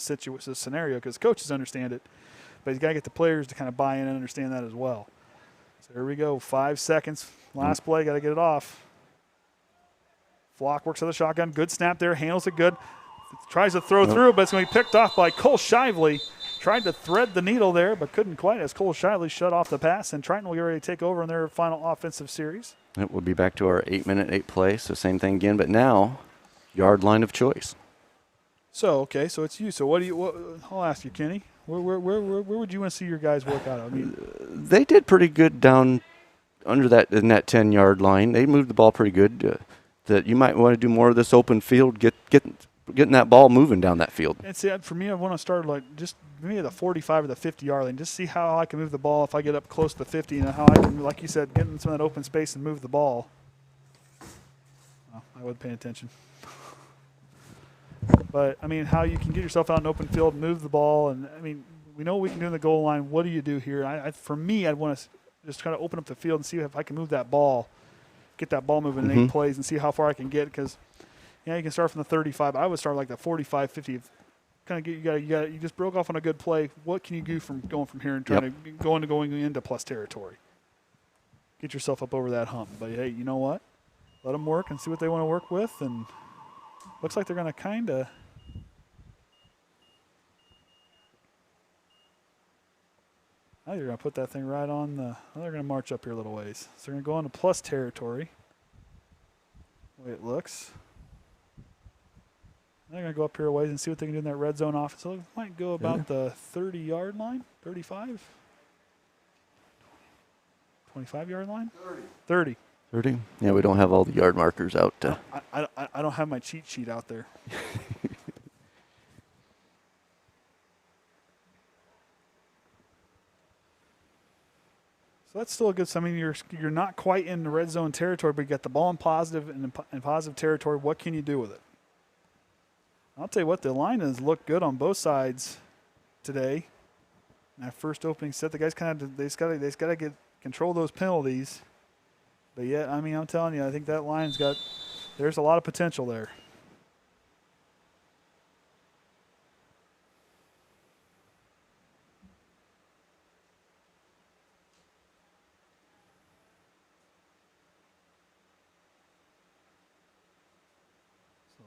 scenario because coaches understand it, but he's got to get the players to kind of buy in and understand that as well. So here we go, 5 seconds. Last play, got to get it off. Flock works with the shotgun. Good snap there, handles it good. Tries to throw through, but it's going to be picked off by Cole Shively. Tried to thread the needle there, but couldn't quite as Cole Shively shut off the pass, and Triton will get ready to take over in their final offensive series. It will be back to our 8-minute, 8 play, so same thing again, but now yard line of choice. So, okay, so it's you. So I'll ask you, Kenny, where would you want to see your guys work out? I mean, they did pretty good down under that in that 10-yard line. They moved the ball pretty good. That you might want to do more of this open field, getting that ball moving down that field. And see, for me, I want to start like just maybe the 45 or the 50-yard line. Just see how I can move the ball if I get up close to the 50, and how I can, like you said, get in some of that open space and move the ball. Oh, I wasn't paying attention. But, I mean, how you can get yourself out in open field, move the ball, and, I mean, we know what we can do in the goal line. What do you do here? For me, I'd want to just try to open up the field and see if I can move that ball, get that ball moving in 8 plays and see how far I can get because, you can start from the 35. I would start like the 45, 50. Kind of you just broke off on a good play. What can you do from going from here and trying to going into plus territory? Get yourself up over that hump. But, hey, you know what? Let them work and see what they want to work with. And looks like they're going to kind of – I think they're going to put that thing right on the – they're going to march up here a little ways. So they're going to go into plus territory, the way it looks. They're going to go up here a ways and see what they can do in that red zone offense. So it might go about the 30-yard line, 35, 25-yard line? 30. 30? Yeah, we don't have all the yard markers out. I don't have my cheat sheet out there. So that's still a good. I mean, you're not quite in the red zone territory, but you got the ball in positive and positive territory. What can you do with it? I'll tell you what, the line has looked good on both sides today. In that first opening set, the guys they just got to get control those penalties. But yeah, I mean, I'm telling you, I think that line's there's a lot of potential there.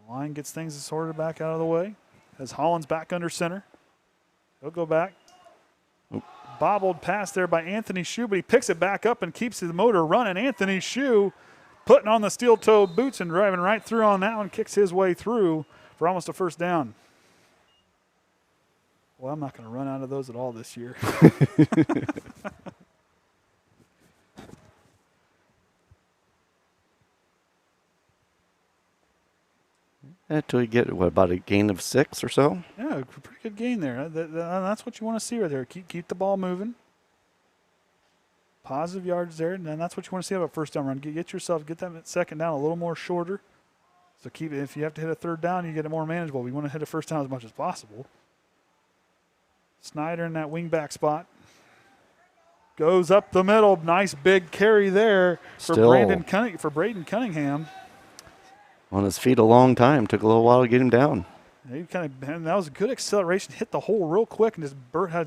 Line gets things sorted back out of the way. As Holland's back under center. He'll go back. Bobbled pass there by Anthony Shue, but he picks it back up and keeps his motor running. Anthony Shue putting on the steel-toed boots and driving right through on that one, kicks his way through for almost a first down. Well, I'm not going to run out of those at all this year. Until you get, about a gain of 6 or so? Yeah, a pretty good gain there. That's what you want to see right there. Keep the ball moving. Positive yards there, and that's what you want to see out of a first down run. Get that second down a little more shorter. So keep it. If you have to hit a third down, you get it more manageable. We want to hit a first down as much as possible. Snyder in that wing back spot. Goes up the middle. Nice big carry there for Braden Cunningham. On his feet a long time. Took a little while to get him down. And that was a good acceleration. Hit the hole real quick and just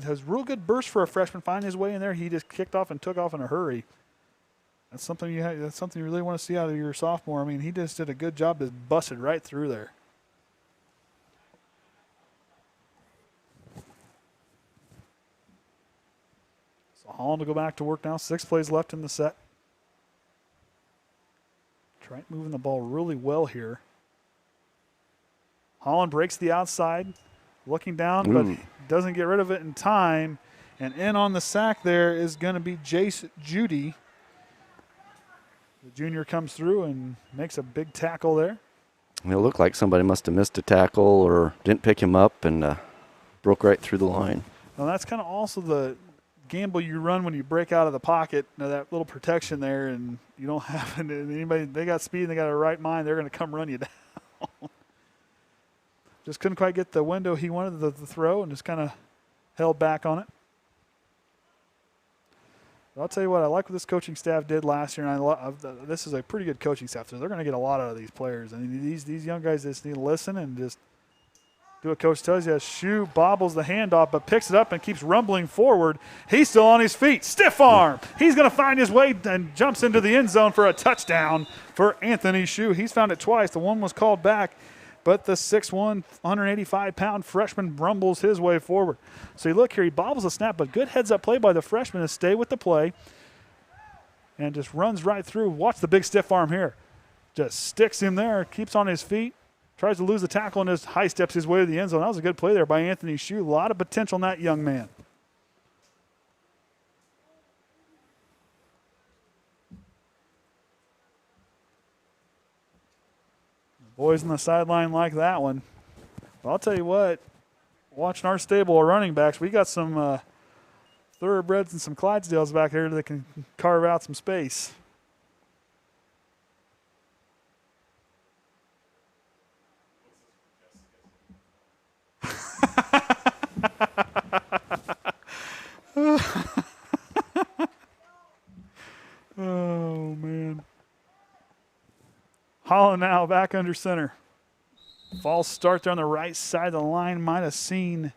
has real good burst for a freshman. Finding his way in there, he just kicked off and took off in a hurry. That's something you really want to see out of your sophomore. I mean, he just did a good job. Just busted right through there. So Holland will go back to work now. 6 plays left in the set. Triton moving the ball really well here. Holland breaks the outside, looking down, but doesn't get rid of it in time. And in on the sack there is going to be Jace Judy. The junior comes through and makes a big tackle there. It looked like somebody must have missed a tackle or didn't pick him up and broke right through the line. Well, that's kind of also the gamble you run when you break out of the pocket, that little protection there, and you don't have anybody. They got speed and they got a right mind. They're going to come run you down. Just couldn't quite get the window he wanted the throw and just kind of held back on it. But I'll tell you what, I like what this coaching staff did last year, and this is a pretty good coaching staff. So they're going to get a lot out of these players. I mean, these young guys just need to listen and just Do what Coach tells you. Shoe bobbles the handoff, but picks it up and keeps rumbling forward. He's still on his feet. Stiff arm. He's going to find his way and jumps into the end zone for a touchdown for Anthony Shoe. He's found it twice. The one was called back, but the 6'1", 185-pound freshman rumbles his way forward. So you look here, he bobbles the snap, but good heads-up play by the freshman to stay with the play and just runs right through. Watch the big stiff arm here. Just sticks him there, keeps on his feet, tries to lose the tackle, and just high steps his way to the end zone. That was a good play there by Anthony Shoe. A lot of potential in that young man. The boys on the sideline like that one. But I'll tell you what, watching our stable of running backs, we got some thoroughbreds and some Clydesdales back here that can carve out some space. Oh, man. Holland now back under center. False start there on the right side of the line. Might have seen,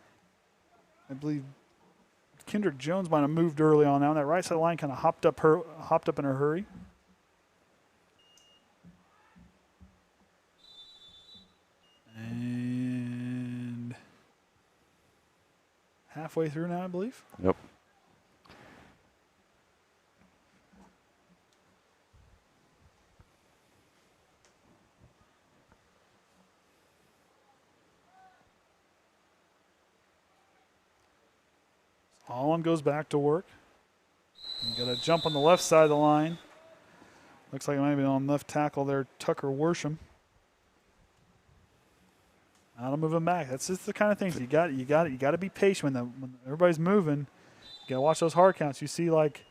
I believe, Kendrick Jones might have moved early on now. That right side of the line kind of hopped up in a hurry. And halfway through now, I believe. Yep. Holland goes back to work. Got a jump on the left side of the line. Looks like it might be on left tackle there, Tucker Worsham. Now to move him back. That's just the kind of things you got to be patient when everybody's moving. You got to watch those hard counts. You see, like,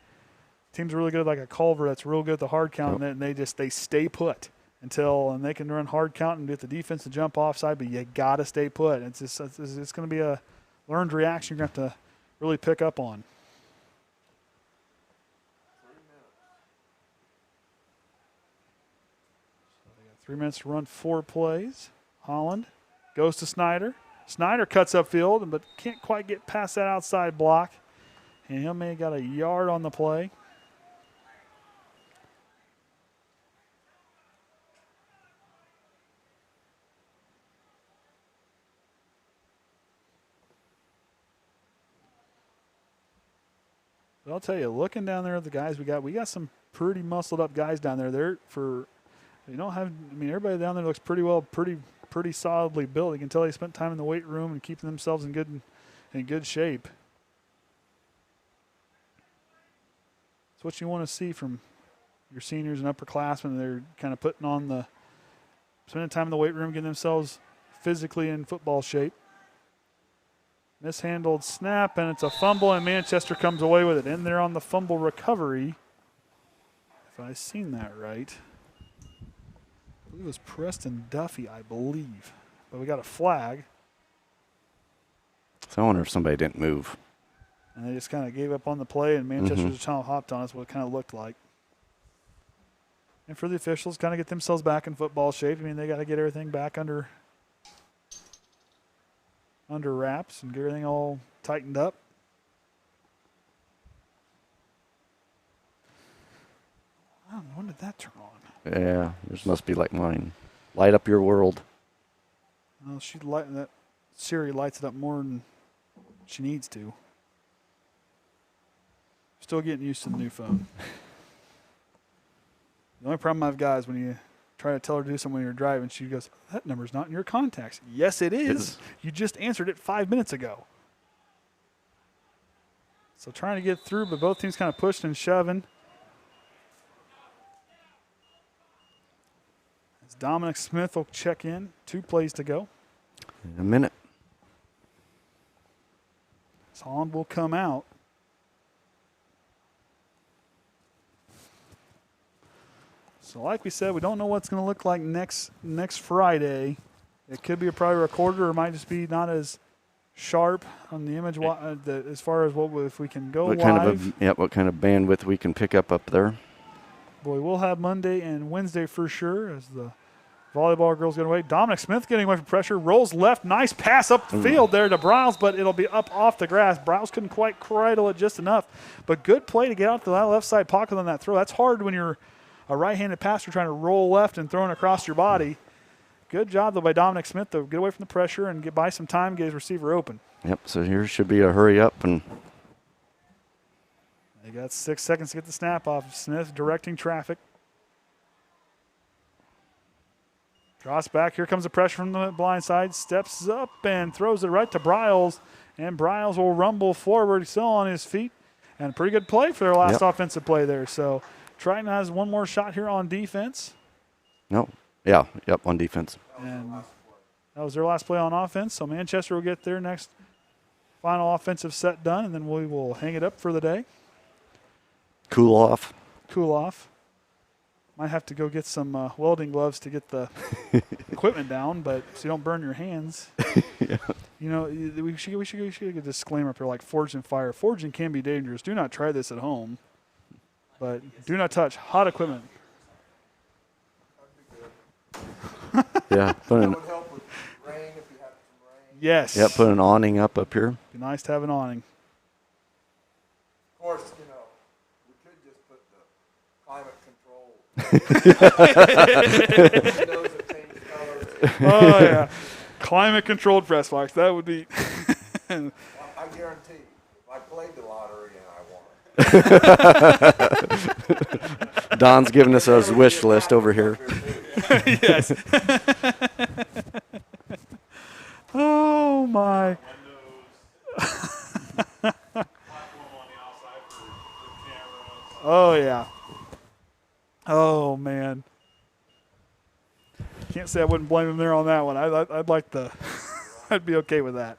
teams are really good, like a Culver that's real good at the hard count, and they stay put and they can run hard count and get the defense to jump offside, but you got to stay put. It's going to be a learned reaction you're going to have to really pick up on. 3 minutes to run 4 plays. Holland goes to Snyder. Snyder cuts upfield, but can't quite get past that outside block. And he may have got a yard on the play. But I'll tell you, looking down there at the guys we got some pretty muscled up guys down there. Everybody down there looks pretty solidly built. You can tell they spent time in the weight room and keeping themselves in good shape. It's what you want to see from your seniors and upperclassmen. They're kind of spending time in the weight room, getting themselves physically in football shape. Mishandled snap, and it's a fumble, and Manchester comes away with it. In there on the fumble recovery, if I've seen that right, I believe it was Preston Duffy, I believe. But we got a flag. So I wonder if somebody didn't move. And they just kind of gave up on the play, and Manchester just hopped on us, what it kind of looked like. And for the officials, kind of get themselves back in football shape. I mean, they got to get everything back under wraps and get everything all tightened up. Wow, when did that turn on? Yeah, yours must be like mine. Light up your world. Well, that Siri lights it up more than she needs to. Still getting used to the new phone. The only problem I've got is when you try to tell her to do something when you're driving, she goes, "That number's not in your contacts." Yes, it is. You just answered it 5 minutes ago. So trying to get through, but both teams kind of pushing and shoving. As Dominic Smith will check in. 2 plays to go. In a minute. So Holland will come out. So like we said, we don't know what it's going to look like next Friday. It could be probably recorded, or it might just be not as sharp on the image as far as if we can go live. What kind of bandwidth we can pick up there. Boy, we'll have Monday and Wednesday for sure as the Volleyball girls getting away. Dominic Smith getting away from pressure. Rolls left. Nice pass up the field there to Briles, but it'll be up off the grass. Briles couldn't quite cradle it just enough. But good play to get out to that left side pocket on that throw. That's hard when you're a right-handed passer trying to roll left and throwing across your body. Good job, though, by Dominic Smith to get away from the pressure and buy some time, get his receiver open. Yep, so here should be a hurry up. And they got 6 seconds to get the snap off. Smith directing traffic. Drops back. Here comes the pressure from the blind side. Steps up and throws it right to Briles. And Briles will rumble forward, still on his feet. And a pretty good play for their last offensive play there. So Triton has one more shot here on defense. No. Yeah, yep, on defense. And that was their last play on offense. So Manchester will get their next final offensive set done, and then we will hang it up for the day. Cool off. Cool off. Might have to go get some welding gloves to get the equipment down, but so you don't burn your hands. Yeah. You know, we should get a disclaimer up here like forging fire. Forging can be dangerous. Do not try this at home. But do not touch hot equipment. Yeah. Put That would help with rain if you have some rain. Yes. Yeah, put an awning up here. Be nice to have an awning. Of course, you know, we could just put the climate control. Windows that change colors. Oh, yeah. Climate-controlled press box. That would be. Well, I guarantee you, if I played the lottery and I won. Don's giving us his wish list over here. Yes. Oh, my. Oh, yeah. Oh, man. Can't say I wouldn't blame him there on that one. I'd like to. I'd be okay with that.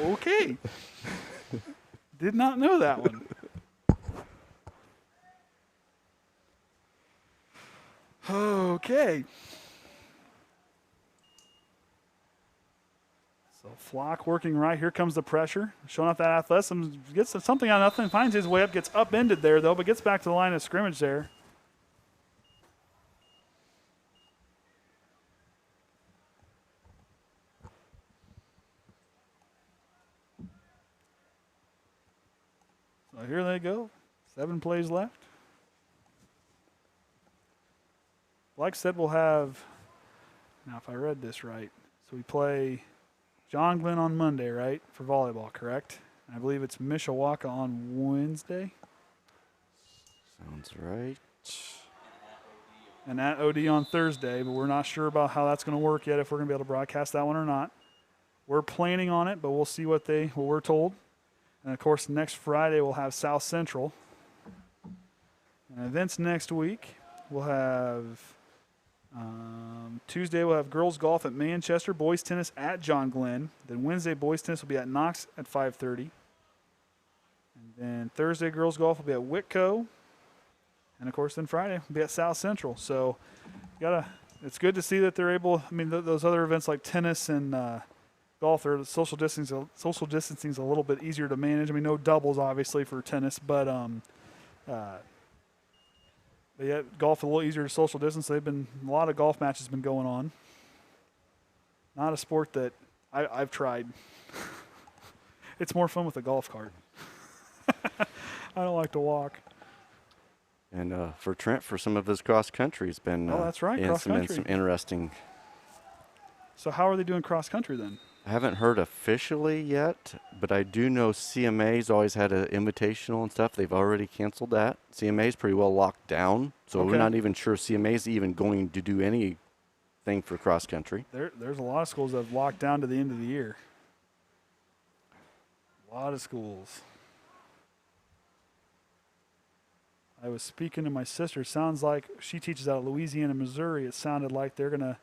Okay. Did not know that one. Okay. So Flock working right. Here comes the pressure. Showing off that athleticism. Gets something out of nothing. Finds his way up. Gets upended there, though, but gets back to the line of scrimmage there. So here they go. 7 plays left. Like I said, we'll have, now if I read this right, so we play John Glenn on Monday, right, for volleyball, correct? I believe it's Mishawaka on Wednesday. Sounds right. And at OD on Thursday, but we're not sure about how that's going to work yet, if we're going to be able to broadcast that one or not. We're planning on it, but we'll see what we're told. And, of course, next Friday we'll have South Central. And events next week, we'll have Tuesday we'll have girls golf at Manchester, boys tennis at John Glenn. Then Wednesday boys tennis will be at Knox at 5:30. And then Thursday girls golf will be at Whitco. And, of course, then Friday we'll be at South Central. So it's good to see that they're able, I mean, those other events like tennis and golf, the social distancing is a little bit easier to manage. I mean, no doubles obviously for tennis, but yeah, golf a little easier to social distance. A lot of golf matches been going on. Not a sport that I've tried. It's more fun with a golf cart. I don't like to walk. And for Trent, for some of his cross country, it's been that's right, cross country. Some interesting. So how are they doing cross country then? I haven't heard officially yet, but I do know CMA's always had an invitational and stuff. They've already canceled that. CMA's pretty well locked down, so we're not even sure CMA's even going to do anything for cross country. There's a lot of schools that have locked down to the end of the year. A lot of schools. I was speaking to my sister. Sounds like she teaches out of Louisiana, Missouri. It sounded like they're going to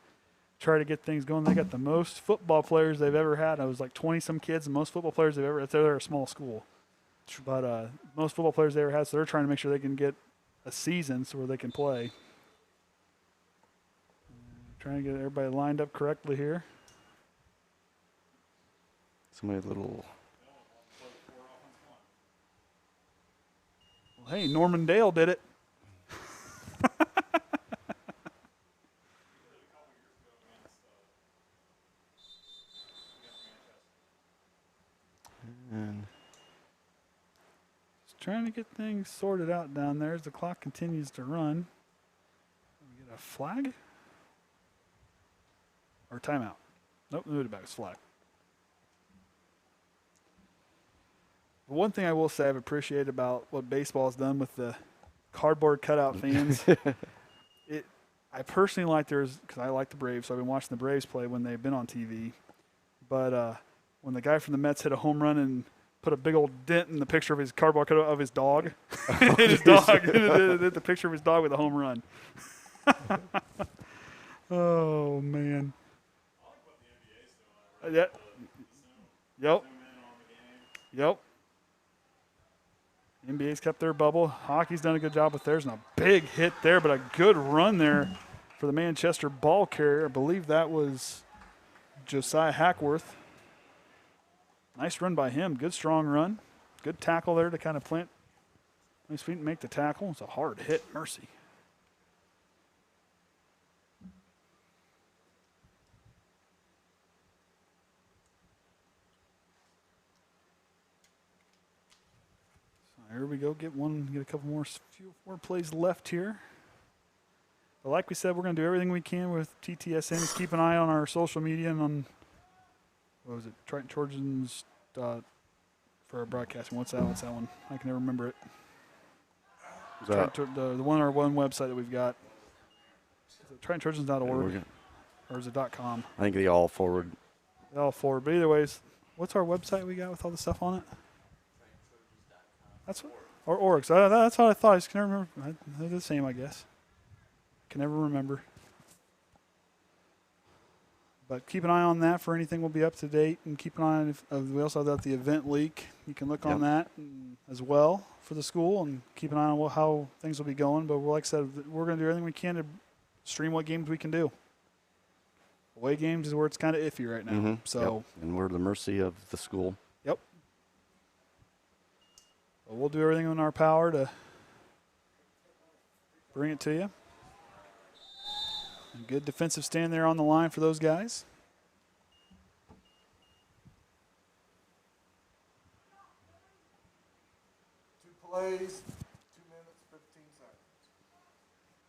try to get things going. They got the most football players they've ever had. I was like 20-some kids, the most football players they've ever had. They're a small school. But most football players they ever had, so they're trying to make sure they can get a season so where they can play. Trying to get everybody lined up correctly here. Somebody a little. Well, hey, Norman Dale did it. And Just trying to get things sorted out down there as the clock continues to run. We get a flag? Or timeout? Nope, move it back. It's flag. One thing I will say I've appreciated about what baseball has done with the cardboard cutout fans, I personally like theirs because I like the Braves, so I've been watching the Braves play when they've been on TV. But when the guy from the Mets hit a home run and put a big old dent in the picture of his cardboard cutout of his dog, hit his dog, hit the picture of his dog with a home run. Oh, man. Yeah. Yep. Yep. NBA's kept their bubble. Hockey's done a good job with theirs, and a big hit there, but a good run there for the Manchester ball carrier. I believe that was Josiah Hackworth. Nice run by him. Good strong run. Good tackle there to kind of plant his feet and make the tackle. It's a hard hit. Mercy. Here we go. Get a couple more, few more plays left here. But like we said, we're going to do everything we can with TTSN. Just keep an eye on our social media and on, what was it, Triton Trojans for our broadcasting. What's that one? I can never remember it. The one on our one website that we've got. Is it TritonTrojans.org or is it .com? I think they all forward. They all forward. But either ways, what's our website we got with all the stuff on it? That's what, or org. So that's what I thought. I just can never remember. They're the same, I guess. Can never remember. But keep an eye on that for anything will be up to date, and keep an eye on. We also have the event leak. You can look on that as well for the school, and keep an eye on how things will be going. But like I said, we're going to do everything we can to stream what games we can do. Away games is where it's kind of iffy right now. Mm-hmm. So, and we're at the mercy of the school. Yep. But we'll do everything in our power to bring it to you. A good defensive stand there on the line for those guys. Two plays, 2 minutes, 15 seconds.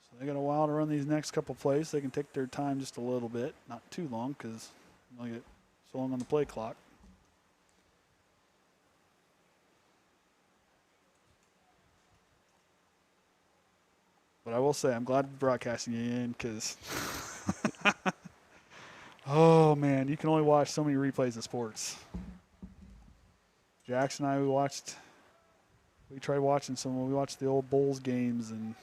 So they got a while to run these next couple plays. They can take their time just a little bit, not too long, because they'll get so long on the play clock. But I will say, I'm glad broadcasting you in because, oh, man, you can only watch so many replays of sports. Jackson and I, we tried watching we watched the old Bulls games and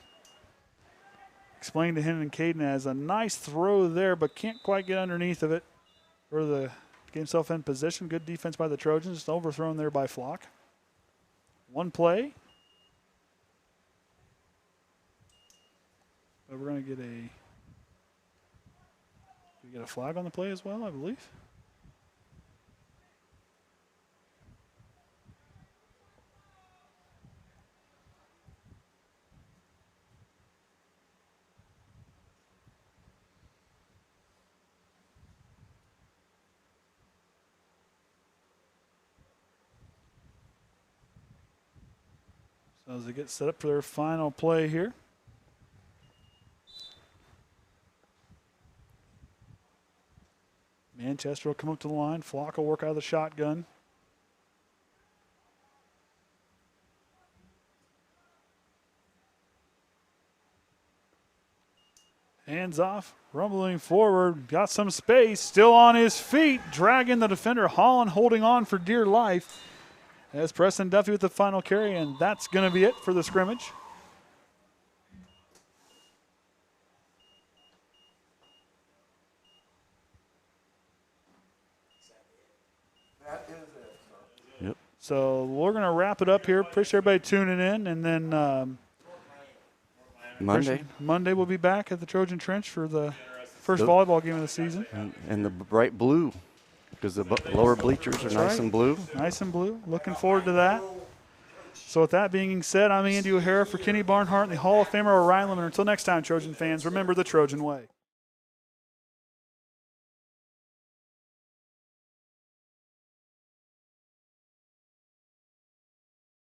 explained to him and Caden as a nice throw there, but can't quite get underneath of it or get himself in position. Good defense by the Trojans, just overthrown there by Flock. One play. But we're going to get a flag on the play as well, I believe. So as they get set up for their final play here. Manchester will come up to the line. Flock will work out of the shotgun. Hands off, rumbling forward, got some space, still on his feet, dragging the defender. Holland holding on for dear life. As Preston Duffy with the final carry, and that's going to be it for the scrimmage. That is it, sir. Yep. So we're going to wrap it up here. Appreciate everybody tuning in, and then Monday we'll be back at the Trojan Trench for the first volleyball game of the season. And the bright blue because the lower bleachers are nice and blue. Nice and blue. Looking forward to that. So with that being said, I'm Andy O'Hara for Kenny Barnhart and the Hall of Famer Orion Lemler. Until next time, Trojan fans, remember the Trojan way.